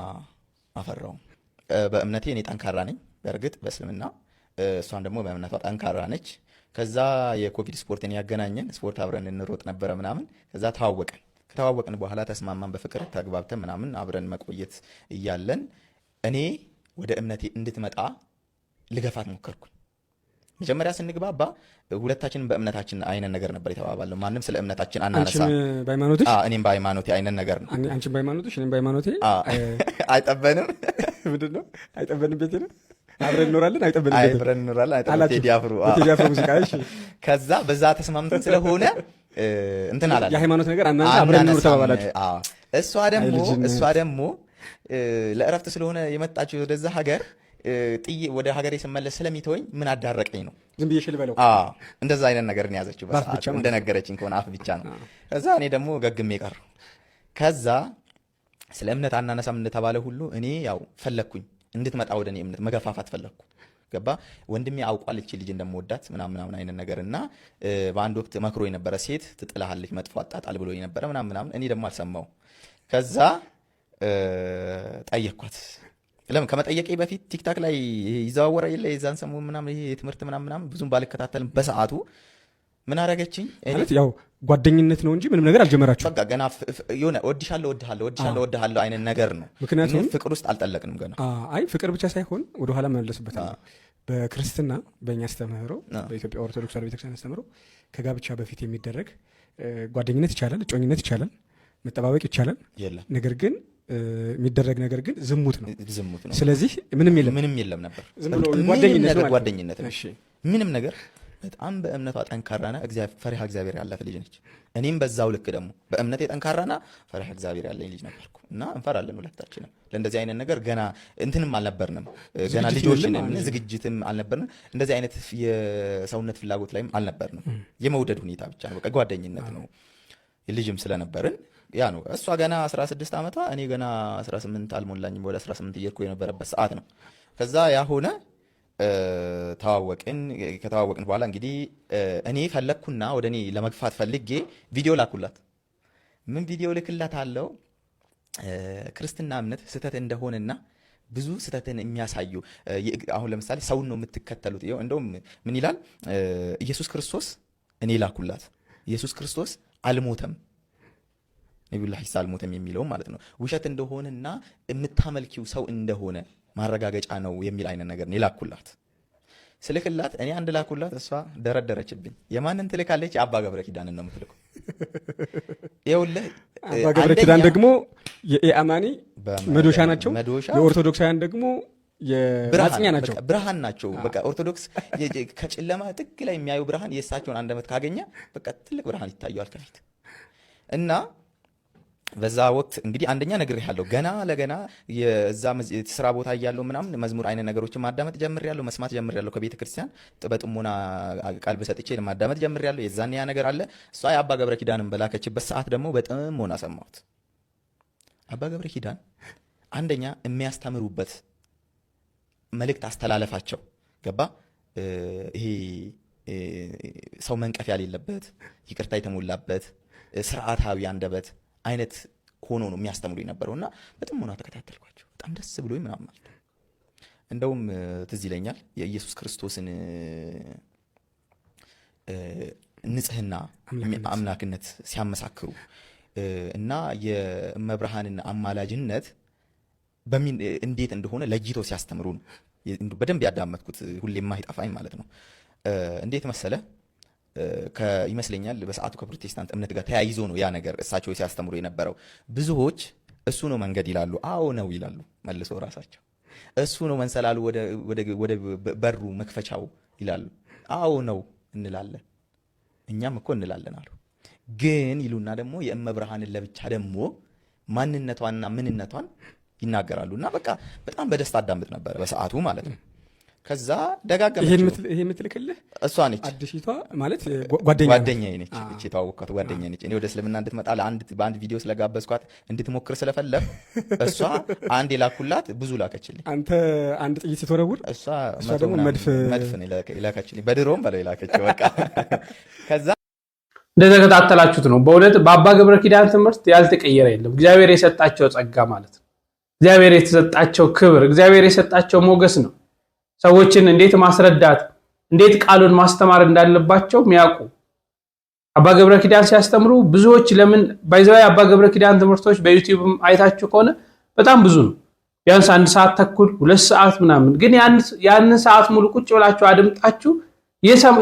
አፈራው። በእምነቴ እኔ ጠንካራ ነኝ በእርግጥ በእስልምና፣ እሷን ደግሞ በእምነቷ ጠንካራ ነች። ከዛ የኮቪድ ስፖርትን ያገናኘን ስፖርት አብረን እንሮጥ ነበረ ምናምን። ከዛ ከተዋወቅን በኋላ ተስማማን፣ በፍቅር ተግባብተን ምናምን አብረን መቆየት እያለን እኔ ወደ እምነቴ እንድትመጣ ልገፋት ሞከርኩ። መጀመሪያ ስንግባባ ሁለታችንም በእምነታችን አይነት ነገር ነበር የተባባለው። ማንም ስለ እምነታችን አናነሳ። እኔም በሃይማኖቴ አይነት ነገር ነው። አንቺም በሃይማኖትሽ እኔም በሃይማኖቴ አይጠበንም። ምንድን ነው አይጠበንም? ቤት ነው አብረን እንኖራለን። አይጠበንም። ቴዲ አፍሮ ሙዚቃ። ከዛ በዛ ተስማምተን ስለሆነ እንትን አላለ የሃይማኖት ነገር አብረን እንኖር ተባባላችሁ። እሷ ደግሞ ለእረፍት ስለሆነ የመጣችው ወደዛ ሀገር ጥዬ ወደ ሀገሬ ስመለስ ስለሚተወኝ ምን አዳረቀኝ ነው ዝም ብዬ ሽል በለው። እንደዛ አይነት ነገር ነው ያዘችው በሰዓቱ እንደነገረችኝ ከሆነ አፍ ብቻ ነው። ከዛ እኔ ደግሞ ገግሜ ቀረሁ። ከዛ ስለ እምነት አናነሳም እንደተባለ ሁሉ እኔ ያው ፈለግኩኝ እንድትመጣ ወደ እኔ እምነት መገፋፋት ፈለግኩ። ገባ ወንድሜ አውቋል እቺ ልጅ እንደምወዳት ምናምን አይነት ነገር እና በአንድ ወቅት መክሮ የነበረ ሴት ትጥልሃለች መጥፎ አጣጣል ብሎ የነበረ ምናምን እኔ ደግሞ አልሰማው። ከዛ ጠየኳት። ለምን ከመጠየቄ በፊት ቲክታክ ላይ ይዘዋወራ የለ የዛን ሰሞን ምናምን ይሄ የትምህርት ምናምን ብዙም ባልከታተልም በሰዓቱ ምን አረገችኝ? ያው ጓደኝነት ነው እንጂ ምንም ነገር አልጀመራችሁ። በቃ ገና የሆነ ወድሻለሁ አይነት ነገር ነው። ምክንያቱም ፍቅር ውስጥ አልጠለቅንም ገና። አይ ፍቅር ብቻ ሳይሆን ወደኋላ መመለስበት ነው። በክርስትና በእኛ አስተምህሮ፣ በኢትዮጵያ ኦርቶዶክስ ቤተክርስቲያን አስተምህሮ ከጋብቻ በፊት የሚደረግ ጓደኝነት ይቻላል፣ እጮኝነት ይቻላል፣ መጠባበቅ ይቻላል። ነገር ግን የሚደረግ ነገር ግን ዝሙት ነው። ስለዚህ ምንም የለም ነበር። ጓደኝነት ነው ምንም ነገር። በጣም በእምነቷ ጠንካራና ፈሪሃ እግዚአብሔር ያላት ልጅ ነች። እኔም በዛው ልክ ደግሞ በእምነቴ ጠንካራና ፈሪሃ እግዚአብሔር ያለኝ ልጅ ነበርኩ እና እንፈራለን ሁለታችንም። ለእንደዚህ አይነት ነገር ገና እንትንም አልነበርንም፣ ገና ልጆችን ዝግጅትም አልነበርንም። እንደዚህ አይነት የሰውነት ፍላጎት ላይም አልነበርንም። የመውደድ ሁኔታ ብቻ ነው፣ በቃ ጓደኝነት ነው። ልጅም ስለነበርን ያ ነው። እሷ ገና 16 ዓመቷ እኔ ገና 18 አልሞላኝም፣ ወደ 18 እየሄድኩ የነበረበት ሰዓት ነው። ከዛ ያ ሆነ። ከተዋወቅን በኋላ እንግዲህ እኔ ፈለግኩና ወደ እኔ ለመግፋት ፈልጌ ቪዲዮ ላኩላት። ምን ቪዲዮ ልክላት አለው? ክርስትና እምነት ስህተት እንደሆነና ብዙ ስህተትን የሚያሳዩ አሁን ለምሳሌ ሰውን ነው የምትከተሉት። እንደውም ምን ይላል? ኢየሱስ ክርስቶስ እኔ ላኩላት ኢየሱስ ክርስቶስ አልሞተም፣ ነቢዩላህ ዒሳ አልሞተም የሚለው ማለት ነው ውሸት እንደሆነና የምታመልኪው ሰው እንደሆነ ማረጋገጫ ነው የሚል አይነት ነገር ነው ላኩላት። ስልክላት እኔ አንድ ላኩላት፣ እሷ ደረደረችብኝ። የማንን ትልካለች? አባ ገብረ ኪዳንን ነው የምትልከው። ይኸውልህ አባ ገብረ ኪዳን ደግሞ የኢአማኒ መዶሻ ናቸው፣ የኦርቶዶክሳውያን ደግሞ የማጽኛ ናቸው፣ ብርሃን ናቸው። በቃ ኦርቶዶክስ ከጨለማ ጥግ ላይ የሚያዩ ብርሃን የእሳቸውን አንደበት ካገኘ በቃ ትልቅ ብርሃን ይታየዋል ከፊት እና በዛ ወቅት እንግዲህ አንደኛ ነግሬሃለሁ፣ ገና ለገና የዛ ስራ ቦታ እያለሁ ምናምን መዝሙር አይነት ነገሮችን ማዳመጥ ጀምሬያለሁ፣ መስማት ጀምሬያለሁ። ከቤተ ክርስቲያን በጥሞና ቀልብ ሰጥቼ ማዳመጥ ጀምሬያለሁ። የዛን ያ ነገር አለ። እሷ የአባ ገብረ ኪዳንን በላከችበት ሰዓት ደግሞ በጥሞና ሰማሁት። አባ ገብረ ኪዳን አንደኛ የሚያስተምሩበት መልእክት አስተላለፋቸው ገባ ይሄ ሰው መንቀፍ ያሌለበት ይቅርታ የተሞላበት ስርዓታዊ አንደበት አይነት ሆኖ ነው የሚያስተምሩ የነበረውና በጣም ሆነ ተከታተልኳቸው በጣም ደስ ብሎኝ ምናምን ማለት እንደውም ትዝ ይለኛል የኢየሱስ ክርስቶስን ንጽህና አምላክነት ሲያመሳክሩ እና የመብርሃንን አማላጅነት እንዴት እንደሆነ ለይተው ሲያስተምሩ ነው በደንብ ያዳመጥኩት ሁሌ የማይጠፋኝ ማለት ነው እንዴት መሰለ ይመስለኛል በሰዓቱ ከፕሮቴስታንት እምነት ጋር ተያይዞ ነው ያ ነገር እሳቸው ሲያስተምሩ የነበረው ብዙዎች እሱ ነው መንገድ ይላሉ አዎ ነው ይላሉ መልሰው ራሳቸው እሱ ነው መንሰላሉ ወደ በሩ መክፈቻው ይላሉ አዎ ነው እንላለን እኛም እኮ እንላለን አሉ ግን ይሉና ደግሞ የእመብርሃንን ለብቻ ደግሞ ማንነቷንና ምንነቷን ይናገራሉና በቃ በጣም በደስታ አዳምጥ ነበር በሰዓቱ ማለት ነው ከዛ ደጋገመችው ይሄ የምትልክልህ እሷ ነች አዲሲቷ ማለት ጓደኛዬ ነች እቺ ታወቀት ጓደኛዬ ነች እኔ ወደ እስልምና እንድትመጣ በአንድ ቪዲዮ ስለጋበዝኳት እንድትሞክር ስለፈለግ እሷ አንድ የላኩላት ብዙ ላከችልኝ አንተ አንድ ጥይት ስትወረውር እሷ ደግሞ መድፍ ነው ላከችልኝ በድሮም በላይ ላከችው በቃ ከዛ እንደተከታተላችሁት ነው በእውነት በአባ ገብረ ኪዳን ትምህርት ያልተቀየረ የለም እግዚአብሔር የሰጣቸው ጸጋ ማለት ነው እግዚአብሔር የተሰጣቸው ክብር እግዚአብሔር የሰጣቸው ሞገስ ነው ሰዎችን እንዴት ማስረዳት እንዴት ቃሉን ማስተማር እንዳለባቸው የሚያውቁ አባ ገብረ ኪዳን ሲያስተምሩ ብዙዎች ለምን ባይዘው አባ ገብረ ኪዳን ትምህርቶች በዩቲዩብም አይታችሁ ከሆነ በጣም ብዙ ነው ቢያንስ 1 ሰዓት ተኩል 2 ሰዓት ምናምን ግን ያንን ሰዓት ሙሉ ቁጭ ብላችሁ አድምጣችሁ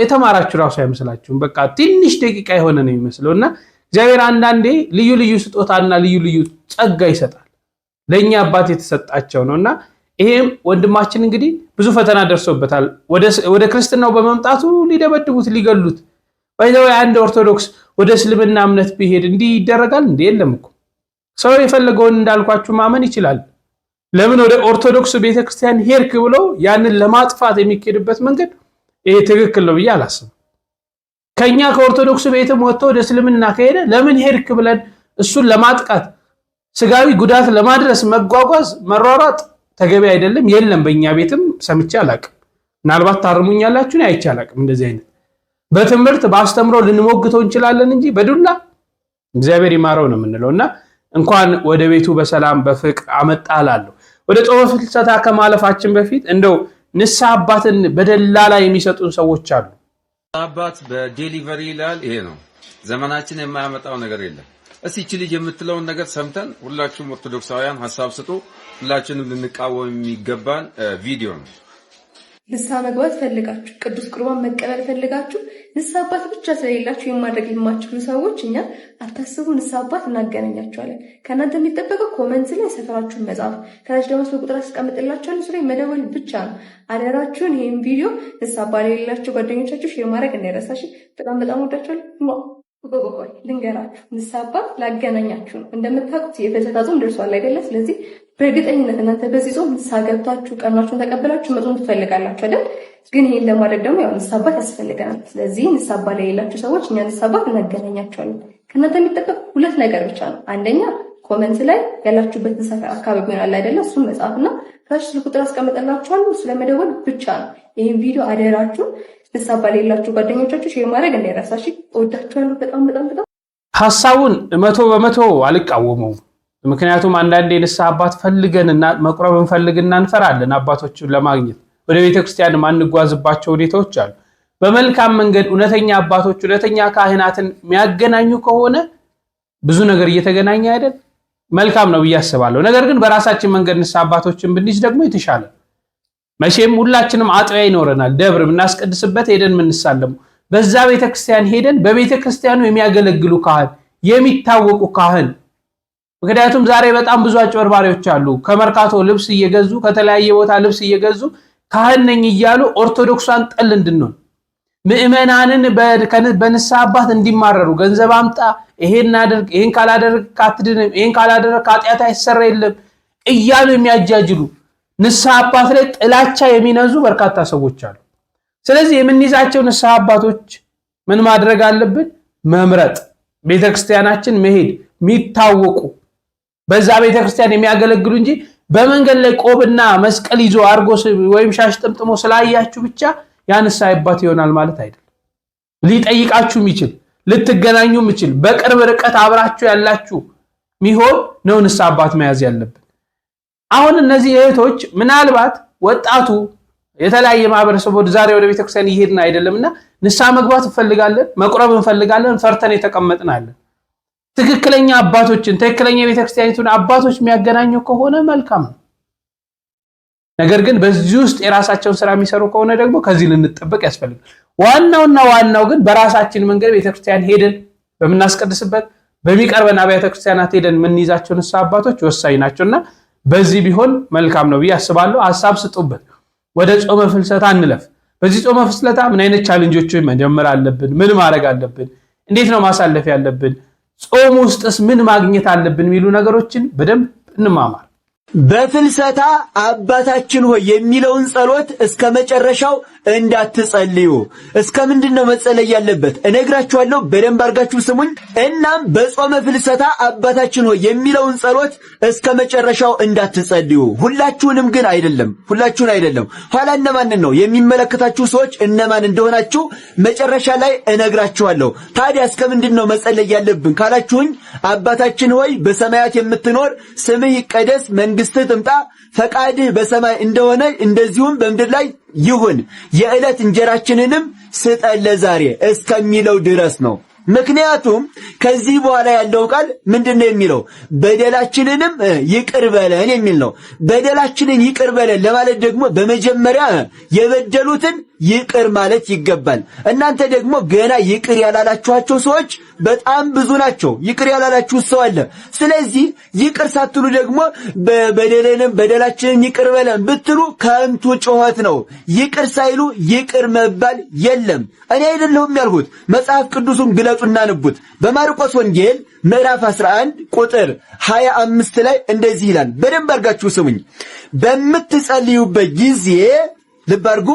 የተማራችሁ ራሱ አይመስላችሁም በቃ ትንሽ ደቂቃ የሆነ ነው የሚመስለውና እግዚአብሔር አንዳንዴ ልዩ ልዩ ስጦታና ልዩ ልዩ ጸጋ ይሰጣል ለኛ አባት የተሰጣቸው ነውና ይሄም ወንድማችን እንግዲህ ብዙ ፈተና ደርሶበታል ወደ ክርስትናው በመምጣቱ ሊደበድቡት ሊገሉት ባይዘው አንድ ኦርቶዶክስ ወደ እስልምና እምነት ቢሄድ እንዲህ ይደረጋል እንዴ የለም እኮ ሰው የፈለገውን እንዳልኳችሁ ማመን ይችላል ለምን ወደ ኦርቶዶክስ ቤተክርስቲያን ሄድክ ብሎ ያንን ለማጥፋት የሚከድበት መንገድ ይሄ ትክክል ነው ብዬ አላስብም ከኛ ከኦርቶዶክስ ቤትም ወጥቶ ወደ እስልምና ከሄደ ለምን ሄድክ ብለን እሱን ለማጥቃት ስጋዊ ጉዳት ለማድረስ መጓጓዝ መሯሯጥ ተገቢ አይደለም የለም በእኛ ቤትም ሰምቼ አላቅም ምናልባት ታርሙኛላችሁ ነው አይቼ አላቅም እንደዚህ አይነት በትምህርት ባስተምሮ ልንሞግተው እንችላለን እንጂ በዱላ እግዚአብሔር ይማረው ነው የምንለውና እንኳን ወደ ቤቱ በሰላም በፍቅር አመጣላለሁ ወደ ጾመ ፍልሰታ ከማለፋችን በፊት እንደው ንስሐ አባትን በደላላ የሚሰጡን ሰዎች አሉ አባት በዴሊቨሪ ይላል ይሄ ነው ዘመናችን የማያመጣው ነገር የለም እስቲ እቺ ልጅ የምትለውን ነገር ሰምተን ሁላችሁም ኦርቶዶክሳውያን ሐሳብ ስጡ ሁላችንም ልንቃወም የሚገባን ቪዲዮ ነው ንስሐ መግባት ፈልጋችሁ ቅዱስ ቁርባን መቀበል ፈልጋችሁ ንስሐ አባት ብቻ ስለሌላችሁ የማድረግ የማትችሉ ሰዎች እኛ አታስቡ ንስሐ አባት እናገናኛችኋለን ከእናንተ የሚጠበቀው ኮሜንት ላይ ሰፈራችሁን መጻፍ ከታች ደግሞ በቁጥር አስቀምጥላችኋለሁ እሱ ላይ መደወል ብቻ ነው አደራችሁን ይሄን ቪዲዮ ንስሐ አባት የሌላችሁ ጓደኞቻችሁ ሼር ማድረግ እንዳይረሳሽ በጣም ወዳችኋለሁ ቆቆቆይ ልንገራችሁ ንስሐ አባት ላገናኛችሁ ነው እንደምታውቁት የፍልሰታ ጾም ደርሷል አይደለ ስለዚህ በእርግጠኝነት እናንተ በዚህ ጾም ንስሐ ገብታችሁ ቀናችሁን ተቀበላችሁ መጾም ትፈልጋላችሁ አይደል ግን ይሄን ለማድረግ ደግሞ ያው ንስሐ አባት ያስፈልገናል ስለዚህ ንስሐ አባት ላይ ያላችሁ ሰዎች እኛ ንስሐ አባት እናገናኛችኋለን ከእናንተ የሚጠበቅ 2 ነገር ብቻ ነው አንደኛ ኮሜንት ላይ ያላችሁበትን ሰፈር አካባቢ ይሆናል አይደለ እሱን መጻፍና ታች ቁጥር አስቀምጥላችኋለሁ እሱ ለመደወል ብቻ ነው ይሄን ቪዲዮ አደራችሁ ንስሐ አባት ላይ ያላችሁ ጓደኞቻችሁ ሼር ማድረግ እንዳይረሳሽ እወዳችኋለሁ በጣም ሐሳቡን 100% አልቃወመውም ምክንያቱም አንዳንዴ ንስሐ አባት ፈልገንና መቁረብ እንፈልግና እንፈራለን አባቶችን ለማግኘት ወደ ቤተክርስቲያን ማንጓዝባቸው ሁኔታዎች አሉ በመልካም መንገድ እውነተኛ አባቶች እውነተኛ ካህናትን የሚያገናኙ ከሆነ ብዙ ነገር እየተገናኘ አይደል መልካም ነው ብያስባለሁ ነገር ግን በራሳችን መንገድ ንስሐ አባቶችን ብንይዝ ደግሞ የተሻለ መቼም ሁላችንም አጥቢያ ይኖረናል ደብር ምናስቀድስበት ሄደን ምንሳለሙ በዛ ቤተክርስቲያን ሄደን በቤተክርስቲያኑ የሚያገለግሉ ካህን የሚታወቁ ካህን ምክንያቱም ዛሬ በጣም ብዙ አጭበርባሪዎች አሉ ከመርካቶ ልብስ እየገዙ ከተለያየ ቦታ ልብስ እየገዙ ካህን ነኝ እያሉ ኦርቶዶክሳን ጠል እንድንሆን ምእመናንን በንስሐ አባት እንዲማረሩ ገንዘብ አምጣ ይሄን አድርግ ይሄን ካላደረግ ካትድንም ይሄን ካላደረግ ኃጢአት አይሰረይልም እያሉ የሚያጃጅሉ ንስሐ አባት ላይ ጥላቻ የሚነዙ በርካታ ሰዎች አሉ ስለዚህ የምንይዛቸው ንስሐ አባቶች ምን ማድረግ አለብን መምረጥ ቤተክርስቲያናችን መሄድ የሚታወቁ በዛ ቤተክርስቲያን የሚያገለግሉ እንጂ በመንገድ ላይ ቆብና መስቀል ይዞ አርጎ ወይም ሻሽ ጥምጥሞ ስላያችሁ ብቻ ያንሳ አባት ይሆናል ማለት አይደለም። ሊጠይቃችሁ የሚችል ልትገናኙ የሚችል በቅርብ ርቀት አብራችሁ ያላችሁ ሚሆን ነው ንስሐ አባት መያዝ ያለብን። አሁን እነዚህ እህቶች ምናልባት ወጣቱ የተለያየ ማህበረሰብ ወደ ዛሬ ወደ ቤተክርስቲያን ይሄድና አይደለምና ንስሐ መግባት እንፈልጋለን፣ መቁረብ እንፈልጋለን፣ ፈርተን የተቀመጥናለን። ትክክለኛ አባቶችን ትክክለኛ ቤተክርስቲያኒቱን አባቶች የሚያገናኙ ከሆነ መልካም ነው። ነገር ግን በዚህ ውስጥ የራሳቸውን ስራ የሚሰሩ ከሆነ ደግሞ ከዚህ ልንጠበቅ ያስፈልጋል። ዋናው ግን በራሳችን መንገድ ቤተክርስቲያን ሄደን በመናስቀድስበት በሚቀርበን አብያተ ክርስቲያናት ሄደን የምንይዛቸው ንስሐ አባቶች ወሳኝ ናቸውና በዚህ ቢሆን መልካም ነው ብዬ አስባለሁ። ሐሳብ ስጡበት። ወደ ጾመ ፍልሰታ እንለፍ። በዚህ ጾመ ፍልሰታ ምን አይነት ቻሌንጆችን መጀመር አለብን? ምን ማድረግ አለብን? እንዴት ነው ማሳለፍ ያለብን? ጾም ውስጥስ ምን ማግኘት አለብን? የሚሉ ነገሮችን በደንብ እንማማር። በፍልሰታ አባታችን ሆይ የሚለውን ጸሎት እስከ መጨረሻው እንዳትጸልዩ። እስከ ምንድነው መጸለይ ያለበት እነግራችኋለሁ። በደንብ አድርጋችሁ ስሙኝ። እናም በጾመ ፍልሰታ አባታችን ሆይ የሚለውን ጸሎት እስከ መጨረሻው እንዳትጸልዩ። ሁላችሁንም ግን አይደለም፣ ሁላችሁን አይደለም። ኋላ እነማንን ነው የሚመለከታችሁ ሰዎች እነማን እንደሆናችሁ መጨረሻ ላይ እነግራችኋለሁ። ታዲያ እስከ ምንድነው መጸለይ ያለብን ካላችሁኝ፣ አባታችን ሆይ በሰማያት የምትኖር ስምህ ይቀደስ፣ መንግስትህ ትምጣ፣ ፈቃድህ በሰማይ እንደሆነ እንደዚሁም በምድር ላይ ይሁን፣ የዕለት እንጀራችንንም ስጠን ለዛሬ እስከሚለው ድረስ ነው። ምክንያቱም ከዚህ በኋላ ያለው ቃል ምንድነው የሚለው? በደላችንንም ይቅር በለን የሚል ነው። በደላችንን ይቅር በለን ለማለት ደግሞ በመጀመሪያ የበደሉትን ይቅር ማለት ይገባል። እናንተ ደግሞ ገና ይቅር ያላላችኋቸው ሰዎች በጣም ብዙ ናቸው። ይቅር ያላላችሁ ሰው አለ። ስለዚህ ይቅር ሳትሉ ደግሞ በደላችንን ይቅር በለን ብትሉ ከንቱ ጩኸት ነው። ይቅር ሳይሉ ይቅር መባል የለም። እኔ አይደለሁም ያልሁት፣ መጽሐፍ ቅዱሱን ግለጡና ንቡት። በማርቆስ ወንጌል ምዕራፍ 11 ቁጥር 25 ላይ እንደዚህ ይላል። በደንብ አድርጋችሁ ስሙኝ። በምትጸልዩበት ጊዜ ልብ አድርጉ።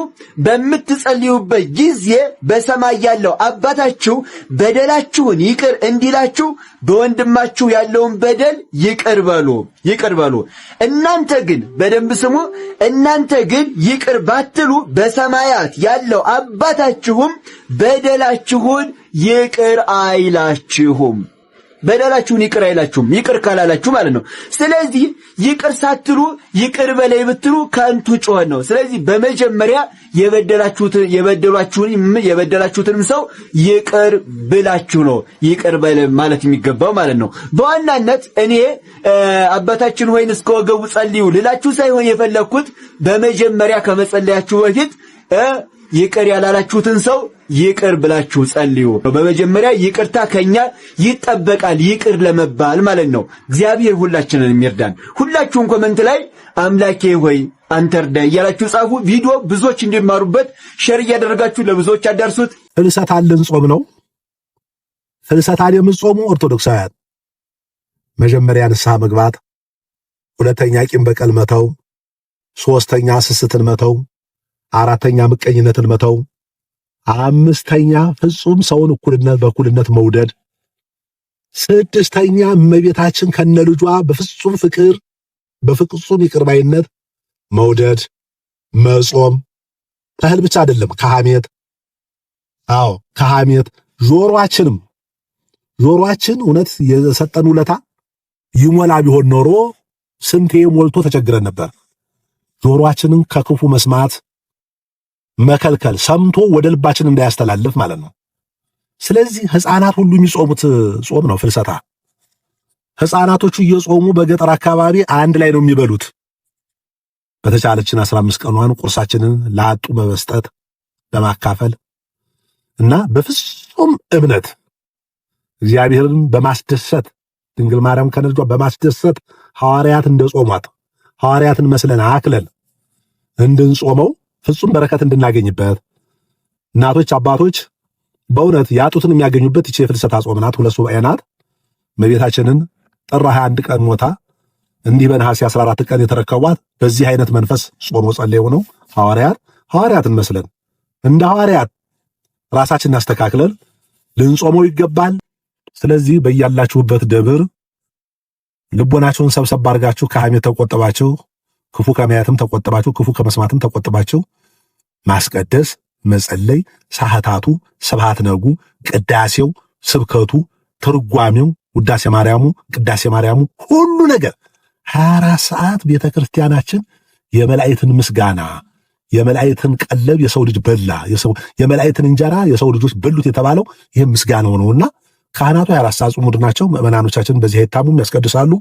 በምትጸልዩበት ጊዜ በሰማይ ያለው አባታችሁ በደላችሁን ይቅር እንዲላችሁ በወንድማችሁ ያለውን በደል ይቅር በሉ። እናንተ ግን በደንብ ስሙ፣ እናንተ ግን ይቅር ባትሉ በሰማያት ያለው አባታችሁም በደላችሁን ይቅር አይላችሁም። በደላችሁን ይቅር አይላችሁም፣ ይቅር ካላላችሁ ማለት ነው። ስለዚህ ይቅር ሳትሉ ይቅር በላይ ብትሉ ከንቱ ጩኸት ነው። ስለዚህ በመጀመሪያ የበደላችሁትንም ሰው ይቅር ብላችሁ ነው ይቅር በላይ ማለት የሚገባው ማለት ነው። በዋናነት እኔ አባታችን ሆይን እስከ ወገቡ ጸልዩ ልላችሁ ሳይሆን የፈለኩት በመጀመሪያ ከመጸለያችሁ በፊት ይቅር ያላላችሁትን ሰው ይቅር ብላችሁ ጸልዩ። በመጀመሪያ ይቅርታ ከኛ ይጠበቃል፣ ይቅር ለመባል ማለት ነው። እግዚአብሔር ሁላችንን የሚርዳን። ሁላችሁም ኮሜንት ላይ አምላኬ ሆይ አንተ እርዳኝ እያላችሁ ጻፉ። ቪዲዮ ብዙዎች እንዲማሩበት ሼር እያደረጋችሁ ለብዙዎች አዳርሱት። ፍልሰታን ልንጾም ነው። ፍልሰታን የምንጾሙ ኦርቶዶክሳውያን መጀመሪያ ንስሐ መግባት፣ ሁለተኛ ቂም በቀል መተው፣ ሶስተኛ ስስትን መተው፣ አራተኛ ምቀኝነትን መተው፣ አምስተኛ ፍጹም ሰውን በእኩልነት መውደድ፣ ስድስተኛ እመቤታችን ከነልጇ በፍጹም ፍቅር በፍጹም ይቅርባይነት መውደድ መጾም። ከእህል ብቻ አይደለም፣ ከሐሜት ከሐሜት ጆሮአችን እውነት የሰጠን ውለታ ይሞላ ቢሆን ኖሮ ስንቴ ሞልቶ ተቸግረን ነበር። ጆሮአችንን ከክፉ መስማት መከልከል፣ ሰምቶ ወደ ልባችን እንዳያስተላልፍ ማለት ነው። ስለዚህ ሕፃናት ሁሉ የሚጾሙት ጾም ነው ፍልሰታ። ሕፃናቶቹ እየጾሙ በገጠር አካባቢ አንድ ላይ ነው የሚበሉት። በተቻለችን 15 ቀኗን ቁርሳችንን ለአጡ በመስጠት በማካፈል እና በፍጹም እምነት እግዚአብሔርን በማስደሰት ድንግል ማርያም ከነልጇ በማስደሰት ሐዋርያት እንደጾሟት ሐዋርያትን መስለን አክለን እንድንጾመው ፍጹም በረከት እንድናገኝበት እናቶች አባቶች በእውነት ያጡትን የሚያገኙበት ይህች የፍልሰታ ጾም ናት። 2 ሱባዔ ናት። እመቤታችንን ጥር 21 ቀን ሞታ እንዲህ በነሐሴ 14 ቀን የተረከቧት በዚህ አይነት መንፈስ ጾሞ ጸልየው ነው ሐዋርያትን መስለን እንደ ሐዋርያት ራሳችንን አስተካክለን ልንጾመው ይገባል። ስለዚህ በያላችሁበት ደብር ልቦናችሁን ሰብሰብ አድርጋችሁ ከሐሜት ተቆጠባችሁ ክፉ ከማየትም ተቆጥባችሁ ክፉ ከመስማትም ተቆጥባችሁ ማስቀደስ፣ መጸለይ፣ ሰዓታቱ፣ ስብሐት ነጉ፣ ቅዳሴው፣ ስብከቱ፣ ትርጓሜው፣ ውዳሴ ማርያሙ፣ ቅዳሴ ማርያሙ ሁሉ ነገር 24 ሰዓት ቤተክርስቲያናችን የመላእክትን ምስጋና የመላእክትን ቀለብ የሰው ልጅ በላ የመላእክትን እንጀራ የሰው ልጆች በሉት የተባለው ይሄ ምስጋናው ነውና ካህናቱ 24 ሰዓት ጾሙድ ናቸው። ምእመናኖቻችን በዚህ አይታሙም፣ ያስቀድሳሉ።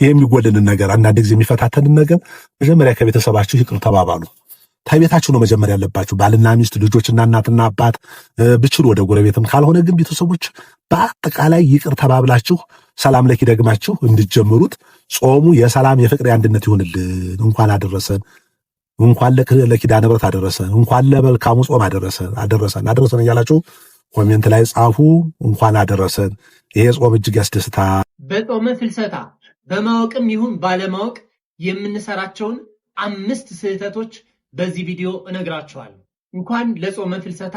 ይሄ የሚጎልንን ነገር አንዳንድ ጊዜ የሚፈታተንን ነገር መጀመሪያ ከቤተሰባችሁ ይቅር ተባባሉ። ታይቤታችሁ ነው መጀመሪያ ያለባችሁ። ባልና ሚስት፣ ልጆችና እናትና አባት ብችሉ ወደ ጎረቤትም ካልሆነ ግን ቤተሰቦች በአጠቃላይ ይቅር ተባብላችሁ ሰላም ለኪ ደግማችሁ እንድትጀምሩት ጾሙ የሰላም የፍቅር የአንድነት ይሁንልን። እንኳን አደረሰን፣ እንኳን ለኪዳነ ምሕረት አደረሰን፣ እንኳን ለመልካሙ ጾም አደረሰን እያላችሁ ኮሜንት ላይ ጻፉ። እንኳን አደረሰን። ይሄ ጾም እጅግ ያስደስታል። በጾመ ፍልሰታ በማወቅም ይሁን ባለማወቅ የምንሰራቸውን 5 ስህተቶች በዚህ ቪዲዮ እነግራችኋለሁ። እንኳን ለጾመ ፍልሰታ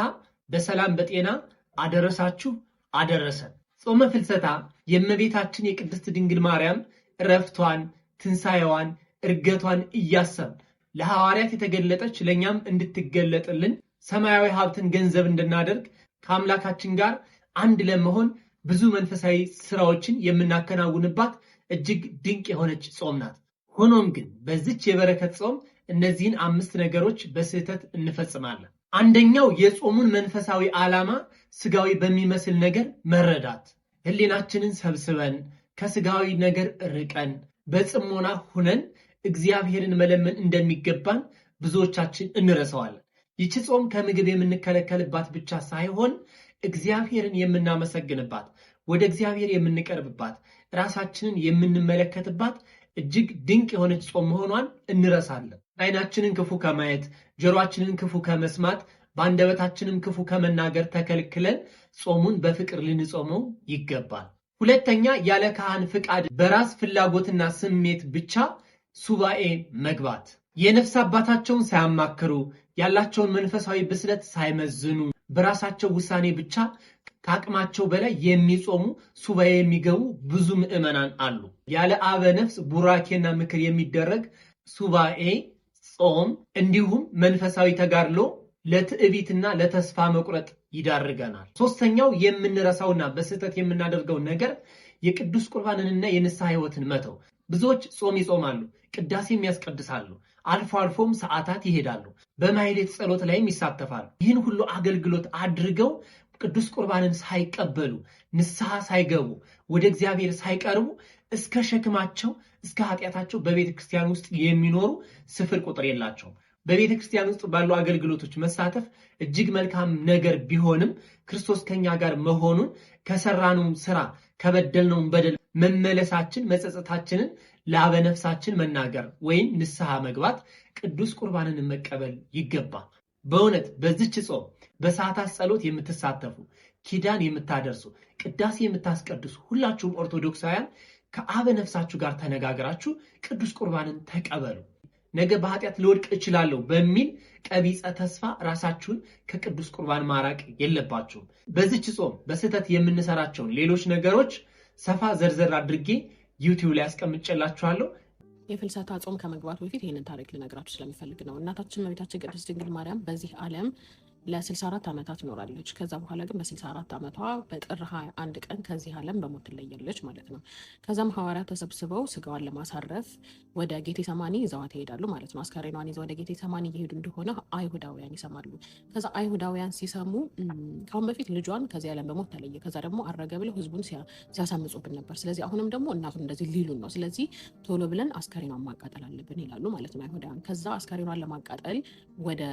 በሰላም በጤና አደረሳችሁ አደረሰን። ጾመ ፍልሰታ የእመቤታችን የቅድስት ድንግል ማርያም ዕረፍቷን፣ ትንሣኤዋን፣ ዕርገቷን እያሰብን ለሐዋርያት የተገለጠች ለእኛም እንድትገለጥልን ሰማያዊ ሀብትን ገንዘብ እንድናደርግ ከአምላካችን ጋር አንድ ለመሆን ብዙ መንፈሳዊ ስራዎችን የምናከናውንባት እጅግ ድንቅ የሆነች ጾም ናት። ሆኖም ግን በዚች የበረከት ጾም እነዚህን 5 ነገሮች በስህተት እንፈጽማለን። አንደኛው የጾሙን መንፈሳዊ ዓላማ ስጋዊ በሚመስል ነገር መረዳት፣ ህሊናችንን ሰብስበን ከስጋዊ ነገር ርቀን በጽሞና ሁነን እግዚአብሔርን መለመን እንደሚገባን ብዙዎቻችን እንረሳዋለን። ይቺ ጾም ከምግብ የምንከለከልባት ብቻ ሳይሆን እግዚአብሔርን የምናመሰግንባት፣ ወደ እግዚአብሔር የምንቀርብባት፣ ራሳችንን የምንመለከትባት እጅግ ድንቅ የሆነች ጾም መሆኗን እንረሳለን። ዓይናችንን ክፉ ከማየት፣ ጆሮአችንን ክፉ ከመስማት፣ በአንደበታችንም ክፉ ከመናገር ተከልክለን ጾሙን በፍቅር ልንጾመው ይገባል። ሁለተኛ፣ ያለ ካህን ፍቃድ በራስ ፍላጎትና ስሜት ብቻ ሱባኤ መግባት፣ የነፍስ አባታቸውን ሳያማክሩ ያላቸውን መንፈሳዊ ብስለት ሳይመዝኑ በራሳቸው ውሳኔ ብቻ ከአቅማቸው በላይ የሚጾሙ ሱባኤ የሚገቡ ብዙ ምዕመናን አሉ። ያለ አበ ነፍስ ቡራኬና ምክር የሚደረግ ሱባኤ ጾም እንዲሁም መንፈሳዊ ተጋድሎ ለትዕቢትና ለተስፋ መቁረጥ ይዳርገናል። ሶስተኛው የምንረሳውና በስህተት የምናደርገው ነገር የቅዱስ ቁርባንንና የንስሐ ሕይወትን መተው። ብዙዎች ጾም ይጾማሉ፣ ቅዳሴም ያስቀድሳሉ፣ አልፎ አልፎም ሰዓታት ይሄዳሉ፣ በማሕሌት ጸሎት ላይም ይሳተፋሉ። ይህን ሁሉ አገልግሎት አድርገው ቅዱስ ቁርባንን ሳይቀበሉ ንስሐ ሳይገቡ ወደ እግዚአብሔር ሳይቀርቡ እስከ ሸክማቸው እስከ ኃጢአታቸው በቤተ ክርስቲያን ውስጥ የሚኖሩ ስፍር ቁጥር የላቸውም። በቤተ ክርስቲያን ውስጥ ባሉ አገልግሎቶች መሳተፍ እጅግ መልካም ነገር ቢሆንም ክርስቶስ ከኛ ጋር መሆኑን ከሰራነው ስራ ከበደልነው በደል መመለሳችን መጸጸታችንን ለአበነፍሳችን መናገር ወይም ንስሐ መግባት ቅዱስ ቁርባንን መቀበል ይገባል። በእውነት በዚች ጾም በሰዓታት ጸሎት የምትሳተፉ፣ ኪዳን የምታደርሱ፣ ቅዳሴ የምታስቀድሱ ሁላችሁም ኦርቶዶክሳውያን ከአበነፍሳችሁ ጋር ተነጋግራችሁ ቅዱስ ቁርባንን ተቀበሉ። ነገ በኃጢአት ልወድቅ እችላለሁ በሚል ቀቢጸ ተስፋ ራሳችሁን ከቅዱስ ቁርባን ማራቅ የለባችሁም። በዚች ጾም በስህተት የምንሰራቸውን ሌሎች ነገሮች ሰፋ ዘርዘር አድርጌ ዩቲዩብ ላይ አስቀምጬላችኋለሁ። የፍልሰታ ጾም ከመግባቱ በፊት ይህንን ታሪክ ልነግራችሁ ስለሚፈልግ ነው። እናታችን እመቤታችን ቅድስት ድንግል ማርያም በዚህ ዓለም ለ64 ዓመታት ኖራለች። ከዛ በኋላ ግን በ64 ዓመቷ በጥር 21 ቀን ከዚህ ዓለም በሞት ትለያለች ማለት ነው። ከዛም ሐዋርያት ተሰብስበው ስጋዋን ለማሳረፍ ወደ ጌቴሰማኒ ይዘዋት ይሄዳሉ ማለት ነው። አስከሬኗን ይዘው ወደ ጌቴሰማኒ እየሄዱ እንደሆነ አይሁዳውያን ይሰማሉ። ከዛ አይሁዳውያን ሲሰሙ ካሁን በፊት ልጇን ከዚህ ዓለም በሞት ተለየ፣ ከዛ ደግሞ አረገ ብለው ህዝቡን ሲያሳምጹብን ነበር። ስለዚህ አሁንም ደግሞ እናቱን እንደዚህ ሊሉን ነው። ስለዚህ ቶሎ ብለን አስከሬኗን ማቃጠል አለብን ይላሉ ማለት ነው አይሁዳውያን። ከዛ አስከሬኗን ለማቃጠል ወደ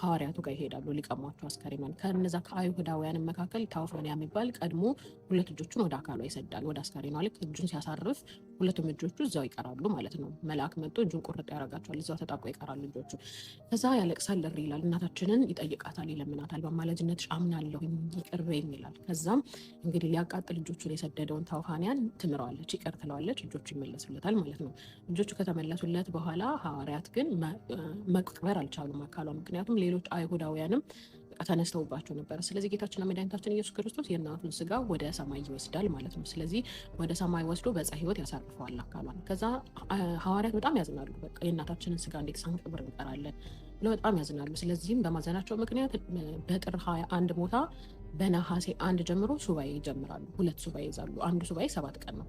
ሐዋርያቱ ጋር ይሄዳሉ ሊቀሟቸው አስከሬኗን። ከነዛ ከአይሁዳውያን መካከል ታውፎንያ የሚባል ቀድሞ 2 እጆቹን ወደ አካሏ ይሰዳል። ወደ አስከሬኗ ልክ እጁን ሲያሳርፍ 2 እጆቹ እዛው ይቀራሉ ማለት ነው። መልአክ መጥቶ እጁን ቁርጥ ያደርጋቸዋል። እዛው ተጣብቆ ይቀራሉ እጆቹ። ከዛ ያለቅሳል፣ እሪ ይላል። እናታችንን ይጠይቃታል፣ ይለምናታል። በአማላጅነትሽ አምናለሁ ይቅር በይኝ ይላል። ከዛም እንግዲህ ሊያቃጥል እጆቹን የሰደደውን ታውፋንያን ትምረዋለች፣ ይቅር ትለዋለች። እጆቹ ይመለሱለታል ማለት ነው። እጆቹ ከተመለሱለት በኋላ ሐዋርያት ግን መቅበር አልቻሉም አካሏ። ምክንያቱም ሌሎች አይሁዳውያንም ተነስተውባቸው ነበር። ስለዚህ ጌታችንና መድኃኒታችን ኢየሱስ ክርስቶስ የእናቱን ስጋ ወደ ሰማይ ይወስዳል ማለት ነው። ስለዚህ ወደ ሰማይ ወስዶ በዕፀ ሕይወት ያሳርፈዋል አካሏን። ከዛ ሐዋርያት በጣም ያዝናሉ። በቃ የእናታችንን ስጋ እንዴት ሳንቀብር እንቀራለን ብለው በጣም ያዝናሉ። ስለዚህም በማዘናቸው ምክንያት በጥር 21 ሞታ በነሐሴ 1 ጀምሮ ሱባኤ ይጀምራሉ። 2 ሱባኤ ይዛሉ። አንዱ ሱባኤ 7 ቀን ነው።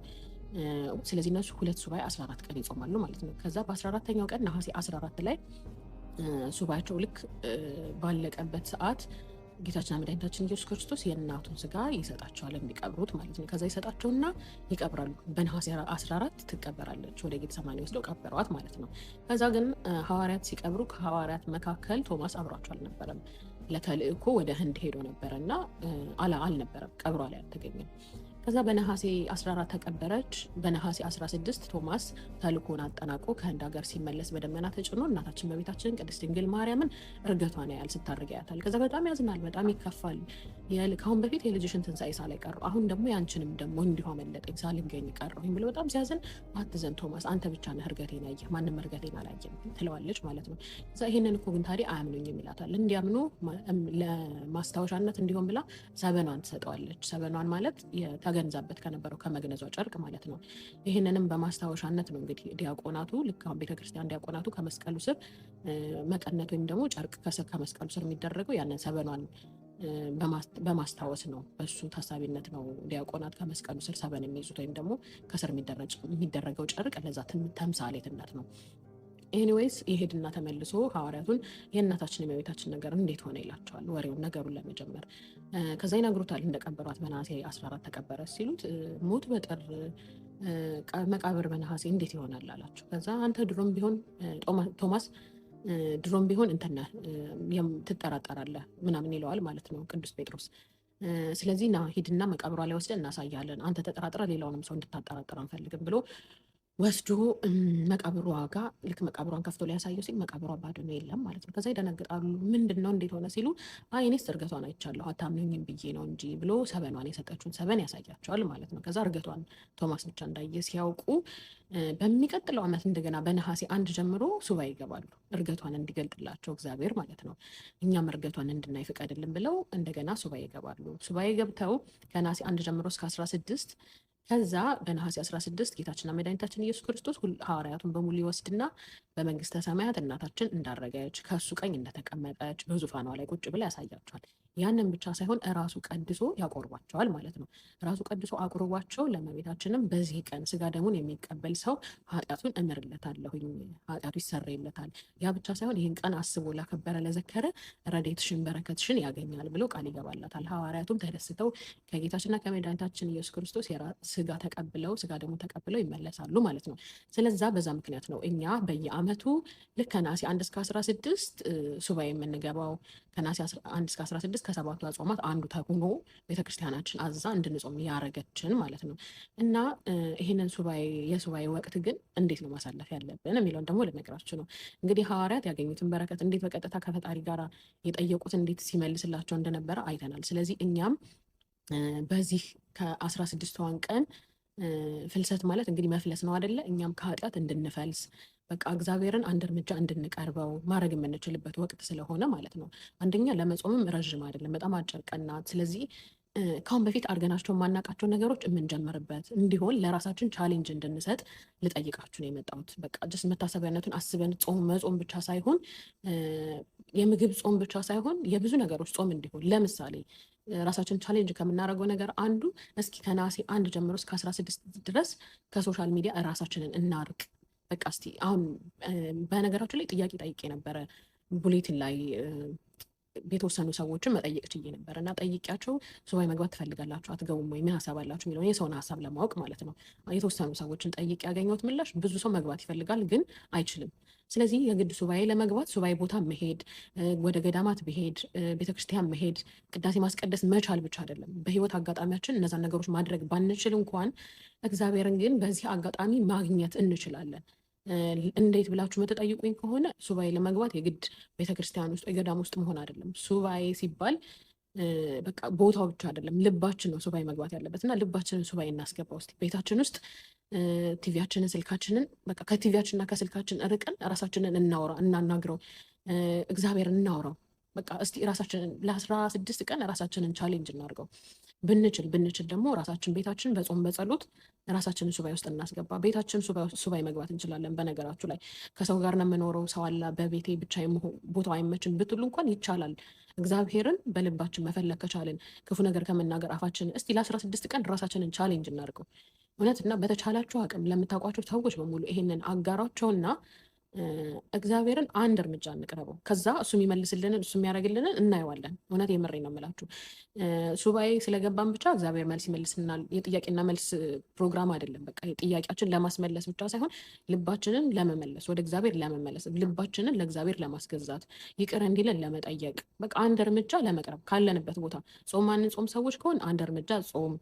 ስለዚህ እነሱ 2 ሱባኤ 14 ቀን ይጾማሉ ማለት ነው። ከዛ በ14ኛው ቀን ነሐሴ 14 ላይ ሱባኤያቸው ልክ ባለቀበት ሰዓት ጌታችንና መድኃኒታችን ኢየሱስ ክርስቶስ የእናቱን ስጋ ይሰጣቸዋል የሚቀብሩት ማለት ነው። ከዛ ይሰጣቸውና ይቀብራሉ። በነሐሴ 14 ትቀበራለች። ወደ ጌቴሴማኒ ወስደው ቀበሯት ማለት ነው። ከዛ ግን ሐዋርያት ሲቀብሩ ከሐዋርያት መካከል ቶማስ አብሯቸው አልነበረም። ለተልእኮ ወደ ህንድ ሄዶ ነበረ እና አልነበረም፣ ቀብሯ ላይ አልተገኘም። ከዛ በነሐሴ 14 ተቀበረች። በነሐሴ 16 ቶማስ ተልእኮን አጠናቆ ከህንድ ሀገር ሲመለስ በደመና ተጭኖ እናታችን በቤታችን ቅድስት ድንግል ማርያምን እርገቷን ያያል፣ ስታርግ ያያታል። ከዛ በጣም ያዝናል፣ በጣም ይከፋል። ከአሁን በፊት የልጅሽን ትንሣኤ ሳላይ ቀረሁ፣ አሁን ደግሞ ያንቺንም ደግሞ እንዲሁ አመለጠኝ፣ ሳልገኝ ቀረሁኝ ብሎ በጣም ሲያዝን፣ አትዘን ቶማስ፣ አንተ ብቻ ነህ እርገቴን ያየህ፣ ማንም እርገቴን አላየም ትለዋለች ማለት ነው። ከዛ ይሄንን እኮ ግን ታዲያ አያምኑኝም ይላታል። እንዲያምኑ ለማስታወሻነት እንዲሆን ብላ ሰበኗን ትሰጠዋለች። ሰበኗን ማለት ተገንዛበት ከነበረው ከመግነዟ ጨርቅ ማለት ነው። ይህንንም በማስታወሻነት ነው እንግዲህ ዲያቆናቱ ልክ አሁን ቤተክርስቲያን ዲያቆናቱ ከመስቀሉ ስር መቀነት ወይም ደግሞ ጨርቅ ከመስቀሉ ስር የሚደረገው ያንን ሰበኗን በማስታወስ ነው። በሱ ታሳቢነት ነው ዲያቆናት ከመስቀሉ ስር ሰበን የሚይዙት ወይም ደግሞ ከስር የሚደረገው ጨርቅ ለዛ ተምሳሌትነት ነው። ኤኒዌይስ ይሄድና ተመልሶ ሐዋርያቱን የእናታችን የእመቤታችን ነገር እንዴት ሆነ ይላቸዋል፣ ነገሩን ለመጀመር። ከዛ ይነግሩታል እንደቀበሯት በነሐሴ 14 ተቀበረ ሲሉት ሞት በጥር መቃብር በነሐሴ እንዴት ይሆናል አላቸው። ከዛ አንተ ድሮም ቢሆን ቶማስ ድሮም ቢሆን እንተና ትጠራጠራለህ ምናምን ይለዋል ማለት ነው ቅዱስ ጴጥሮስ። ስለዚህ ና ሂድና መቃብሯ ላይ ወስደን እናሳያለን፣ አንተ ተጠራጥረ ሌላውንም ሰው እንድታጠራጥር አንፈልግም ብሎ ወስዶ መቃብሯ ጋር ልክ መቃብሯን ከፍቶ ሊያሳየው ሲል መቃብሯ ባዶ ነው፣ የለም ማለት ነው። ከዛ ይደነግጣሉ። ምንድን ነው እንዴት ሆነ ሲሉ እኔስ እርገቷን አይቻለሁ አታምኑኝም ብዬ ነው እንጂ ብሎ ሰበኗን የሰጠችውን ሰበን ያሳያቸዋል ማለት ነው። ከዛ እርገቷን ቶማስ ብቻ እንዳየ ሲያውቁ በሚቀጥለው ዓመት እንደገና በነሐሴ 1 ጀምሮ ሱባኤ ይገባሉ፣ እርገቷን እንዲገልጥላቸው እግዚአብሔር ማለት ነው። እኛም እርገቷን እንድናይ ፍቀድልን ብለው እንደገና ሱባኤ ይገባሉ። ሱባኤ ገብተው ከነሐሴ 1 ጀምሮ እስከ 16 ከዛ በነሐሴ 16 ጌታችንና መድኃኒታችን ኢየሱስ ክርስቶስ ሐዋርያቱን በሙሉ ይወስድና በመንግስተ ሰማያት እናታችን እንዳረገች ከእሱ ቀኝ እንደተቀመጠች በዙፋኗ ላይ ቁጭ ብላ ያሳያቸዋል። ያንን ብቻ ሳይሆን እራሱ ቀድሶ ያቆርባቸዋል ማለት ነው። ራሱ ቀድሶ አቁርቧቸው ለእመቤታችንም በዚህ ቀን ስጋ ደሙን የሚቀበል ሰው ኃጢአቱን እምርለታለሁኝ፣ ኃጢአቱ ይሰረይለታል። ያ ብቻ ሳይሆን ይህን ቀን አስቦ ላከበረ ለዘከረ ረድኤትሽን በረከትሽን ያገኛል ብሎ ቃል ይገባላታል። ሐዋርያቱም ተደስተው ከጌታችንና ከመድኃኒታችን ኢየሱስ ክርስቶስ ስጋ ደግሞ ተቀብለው ይመለሳሉ ማለት ነው። ስለዛ በዛ ምክንያት ነው እኛ በየዓመቱ ልክ ከነሐሴ 1 እስከ 16 ሱባኤ የምንገባው። ከነሐሴ 1 እስከ 16 ከሰባቱ አጽዋማት አንዱ ተጉኖ ቤተክርስቲያናችን አዛ እንድንጾም ያረገችን ማለት ነው። እና ይህንን የሱባኤ ወቅት ግን እንዴት ነው ማሳለፍ ያለብን የሚለውን ደግሞ ልነግራችሁ ነው። እንግዲህ ሐዋርያት ያገኙትን በረከት እንዴት በቀጥታ ከፈጣሪ ጋር የጠየቁት እንዴት ሲመልስላቸው እንደነበረ አይተናል። ስለዚህ እኛም በዚህ ከ16ቷን ቀን ፍልሰት ማለት እንግዲህ መፍለስ ነው አይደለ? እኛም ከኃጢአት እንድንፈልስ በቃ እግዚአብሔርን አንድ እርምጃ እንድንቀርበው ማድረግ የምንችልበት ወቅት ስለሆነ ማለት ነው። አንደኛ ለመጾምም ረዥም አይደለም፣ በጣም አጭር ቀን ናት። ስለዚህ ካሁን በፊት አድርገናቸው የማናውቃቸው ነገሮች የምንጀምርበት እንዲሆን ለራሳችን ቻሌንጅ እንድንሰጥ ልጠይቃችሁ ነው የመጣሁት። በቃ ጀስት መታሰቢያነቱን አስበን መጾም ብቻ ሳይሆን የምግብ ጾም ብቻ ሳይሆን የብዙ ነገሮች ጾም እንዲሆን ለምሳሌ ራሳችን ቻሌንጅ ከምናደርገው ነገር አንዱ እስኪ ከነሐሴ 1 ጀምሮ እስከ 16 ድረስ ከሶሻል ሚዲያ ራሳችንን እናርቅ። በቃ እስቲ አሁን በነገራችን ላይ ጥያቄ ጠይቄ ነበረ ቡሌቲን ላይ የተወሰኑ ሰዎችን መጠየቅ ችዬ ነበር እና ጠይቂያቸው ሱባኤ መግባት ትፈልጋላችሁ አትገቡም ወይ ምን ሀሳብ አላችሁ የሚለውን የሰውን ሀሳብ ለማወቅ ማለት ነው። የተወሰኑ ሰዎችን ጠይቄ ያገኘሁት ምላሽ ብዙ ሰው መግባት ይፈልጋል ግን አይችልም። ስለዚህ የግድ ሱባኤ ለመግባት ሱባኤ ቦታ መሄድ፣ ወደ ገዳማት መሄድ፣ ቤተክርስቲያን መሄድ፣ ቅዳሴ ማስቀደስ መቻል ብቻ አይደለም። በህይወት አጋጣሚያችን እነዛን ነገሮች ማድረግ ባንችል እንኳን እግዚአብሔርን ግን በዚህ አጋጣሚ ማግኘት እንችላለን። እንዴት ብላችሁ መተጠይቁኝ ከሆነ ሱባኤ ለመግባት የግድ ቤተክርስቲያን ውስጥ የገዳም ውስጥ መሆን አይደለም። ሱባኤ ሲባል በቃ ቦታው ብቻ አይደለም፣ ልባችን ነው ሱባኤ መግባት ያለበት እና ልባችንን ሱባኤ እናስገባ ውስጥ ቤታችን ውስጥ ቲቪያችንን ስልካችንን በቃ ከቲቪያችንና ከስልካችን ርቀን ራሳችንን እናናግረው፣ እግዚአብሔር እናውራው። በቃ እስቲ ራሳችንን ለ16 ቀን ራሳችንን ቻሌንጅ እናድርገው። ብንችል ደግሞ ራሳችን ቤታችን በጾም በጸሎት ራሳችንን ሱባኤ ውስጥ እናስገባ። ቤታችን ሱባኤ መግባት እንችላለን። በነገራችሁ ላይ ከሰው ጋር ነው የምኖረው፣ ሰው አለ በቤቴ ብቻ ቦታው አይመችም ብትሉ እንኳን ይቻላል። እግዚአብሔርን በልባችን መፈለግ ከቻልን ክፉ ነገር ከመናገር አፋችን እስቲ ለ16 ቀን ራሳችንን ቻሌንጅ እናድርገው። እውነትና በተቻላችሁ አቅም ለምታውቋቸው ሰዎች በሙሉ ይሄንን አጋሯቸውና እግዚአብሔርን አንድ እርምጃ እንቅረበው። ከዛ እሱ የሚመልስልንን እሱ የሚያደርግልንን እናየዋለን። እውነት የምሬ ነው የምላችሁ። ሱባኤ ስለገባን ብቻ እግዚአብሔር መልስ ይመልስልናል። የጥያቄና መልስ ፕሮግራም አይደለም። በቃ ጥያቄያችን ለማስመለስ ብቻ ሳይሆን ልባችንን ለመመለስ ወደ እግዚአብሔር ለመመለስ ልባችንን ለእግዚአብሔር ለማስገዛት ይቅር እንዲለን ለመጠየቅ በቃ አንድ እርምጃ ለመቅረብ ካለንበት ቦታ ጾም ማንጾም ሰዎች ከሆን አንድ እርምጃ ጾም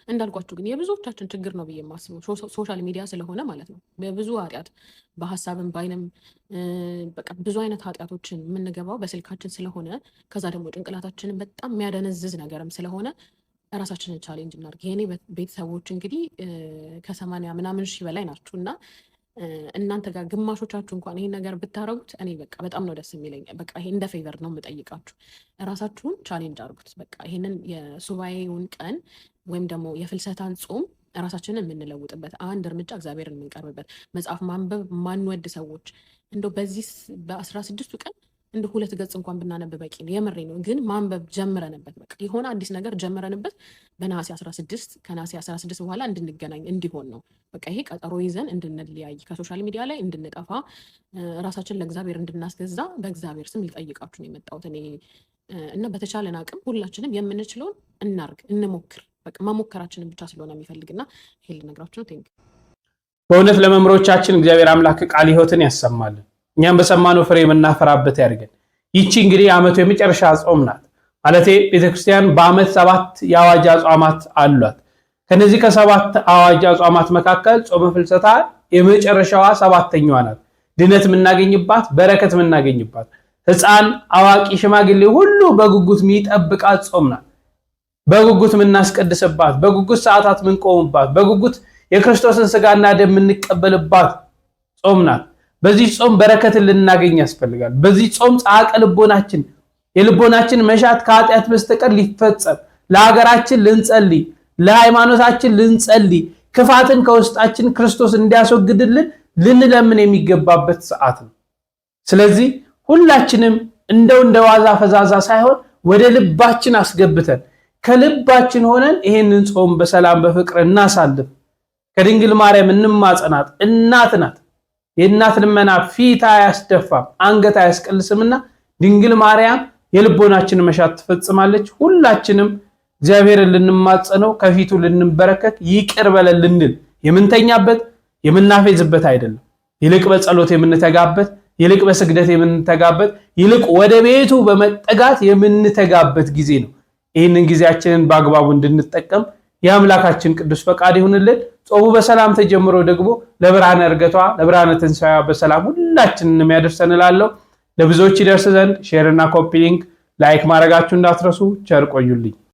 እንዳልኳችሁ ግን የብዙዎቻችን ችግር ነው ብዬ የማስበው ሶሻል ሚዲያ ስለሆነ ማለት ነው። በብዙ ኃጢአት በሀሳብም በአይንም በቃ ብዙ አይነት ኃጢአቶችን የምንገባው በስልካችን ስለሆነ ከዛ ደግሞ ጭንቅላታችንን በጣም የሚያደነዝዝ ነገርም ስለሆነ ራሳችንን ቻሌንጅ እናድርግ። የኔ ቤተሰቦች እንግዲህ ከ80 ምናምን ሺህ በላይ ናችሁ እና እናንተ ጋር ግማሾቻችሁ እንኳን ይሄን ነገር ብታረጉት እኔ በቃ በጣም ነው ደስ የሚለኝ። በቃ ይሄ እንደ ፌቨር ነው የምጠይቃችሁ። ራሳችሁን ቻሌንጅ አድርጉት። በቃ ይሄንን የሱባኤውን ቀን ወይም ደግሞ የፍልሰታን ጾም ራሳችንን የምንለውጥበት አንድ እርምጃ እግዚአብሔርን የምንቀርብበት መጽሐፍ ማንበብ ማንወድ ሰዎች እንደው በዚህ በ16ቱ ቀን እንደ 2 ገጽ እንኳን ብናነብ በቂ ነው። የምሬ ነው። ግን ማንበብ ጀምረንበት በቃ የሆነ አዲስ ነገር ጀምረንበት በነሐሴ 16 ከነሐሴ 16 በኋላ እንድንገናኝ እንዲሆን ነው። በቃ ይሄ ቀጠሮ ይዘን እንድንለያይ ከሶሻል ሚዲያ ላይ እንድንጠፋ ራሳችን ለእግዚአብሔር እንድናስገዛ በእግዚአብሔር ስም ሊጠይቃችሁ ነው የመጣሁት እኔ እና በተቻለን አቅም ሁላችንም የምንችለውን እናርግ፣ እንሞክር። በቃ መሞከራችንን ብቻ ስለሆነ የሚፈልግና ይሄ ልነግራችሁ ነው። ቴንክ በእውነት ለመምሮቻችን እግዚአብሔር አምላክ ቃል ሕይወትን ያሰማልን። እኛም በሰማነው ፍሬ የምናፈራበት ያድርገን። ይቺ እንግዲህ የዓመቱ የመጨረሻ ጾም ናት። ማለቴ ቤተክርስቲያን በዓመት 7 የአዋጅ አጽዋማት አሏት። ከነዚህ ከ7 አዋጅ አጽዋማት መካከል ጾመ ፍልሰታ የመጨረሻዋ 7ኛዋ ናት። ድነት የምናገኝባት፣ በረከት የምናገኝባት፣ ሕፃን አዋቂ ሽማግሌ ሁሉ በጉጉት የሚጠብቃት ጾም ናት። በጉጉት የምናስቀድስባት፣ በጉጉት ሰዓታት የምንቆምባት፣ በጉጉት የክርስቶስን ስጋና ደም የምንቀበልባት ጾም ናት። በዚህ ጾም በረከትን ልናገኝ ያስፈልጋል። በዚህ ጾም ጻቀ ልቦናችን የልቦናችን መሻት ከኃጢአት በስተቀር ሊፈጸም፣ ለሀገራችን ልንጸልይ፣ ለሃይማኖታችን ልንጸልይ፣ ክፋትን ከውስጣችን ክርስቶስ እንዲያስወግድልን ልንለምን የሚገባበት ሰዓት ነው። ስለዚህ ሁላችንም እንደ ዋዛ ፈዛዛ ሳይሆን ወደ ልባችን አስገብተን ከልባችን ሆነን ይሄንን ጾም በሰላም በፍቅር እናሳልፍ። ከድንግል ማርያም እንማጸናት። እናት ናት። የእናት ልመና ፊት አያስደፋም አንገት አያስቀልስምና ድንግል ማርያም የልቦናችን መሻት ትፈጽማለች። ሁላችንም እግዚአብሔርን ልንማጸነው፣ ከፊቱ ልንበረከክ፣ ይቅር በለን ልንል የምንተኛበት የምናፌዝበት አይደለም። ይልቅ በጸሎት የምንተጋበት፣ ይልቅ በስግደት የምንተጋበት፣ ይልቅ ወደ ቤቱ በመጠጋት የምንተጋበት ጊዜ ነው። ይህንን ጊዜያችንን በአግባቡ እንድንጠቀም የአምላካችን ቅዱስ ፈቃድ ይሁንልን። ጾሙ በሰላም ተጀምሮ ደግሞ ለብርሃነ ዕርገቷ ለብርሃነ ትንሣኤዋ በሰላም ሁላችንንም ያደርሰን እላለሁ። ለብዙዎች ይደርስ ዘንድ ሼር እና ኮፒ ሊንክ ላይክ ማድረጋችሁ እንዳትረሱ። ቸር ቆዩልኝ።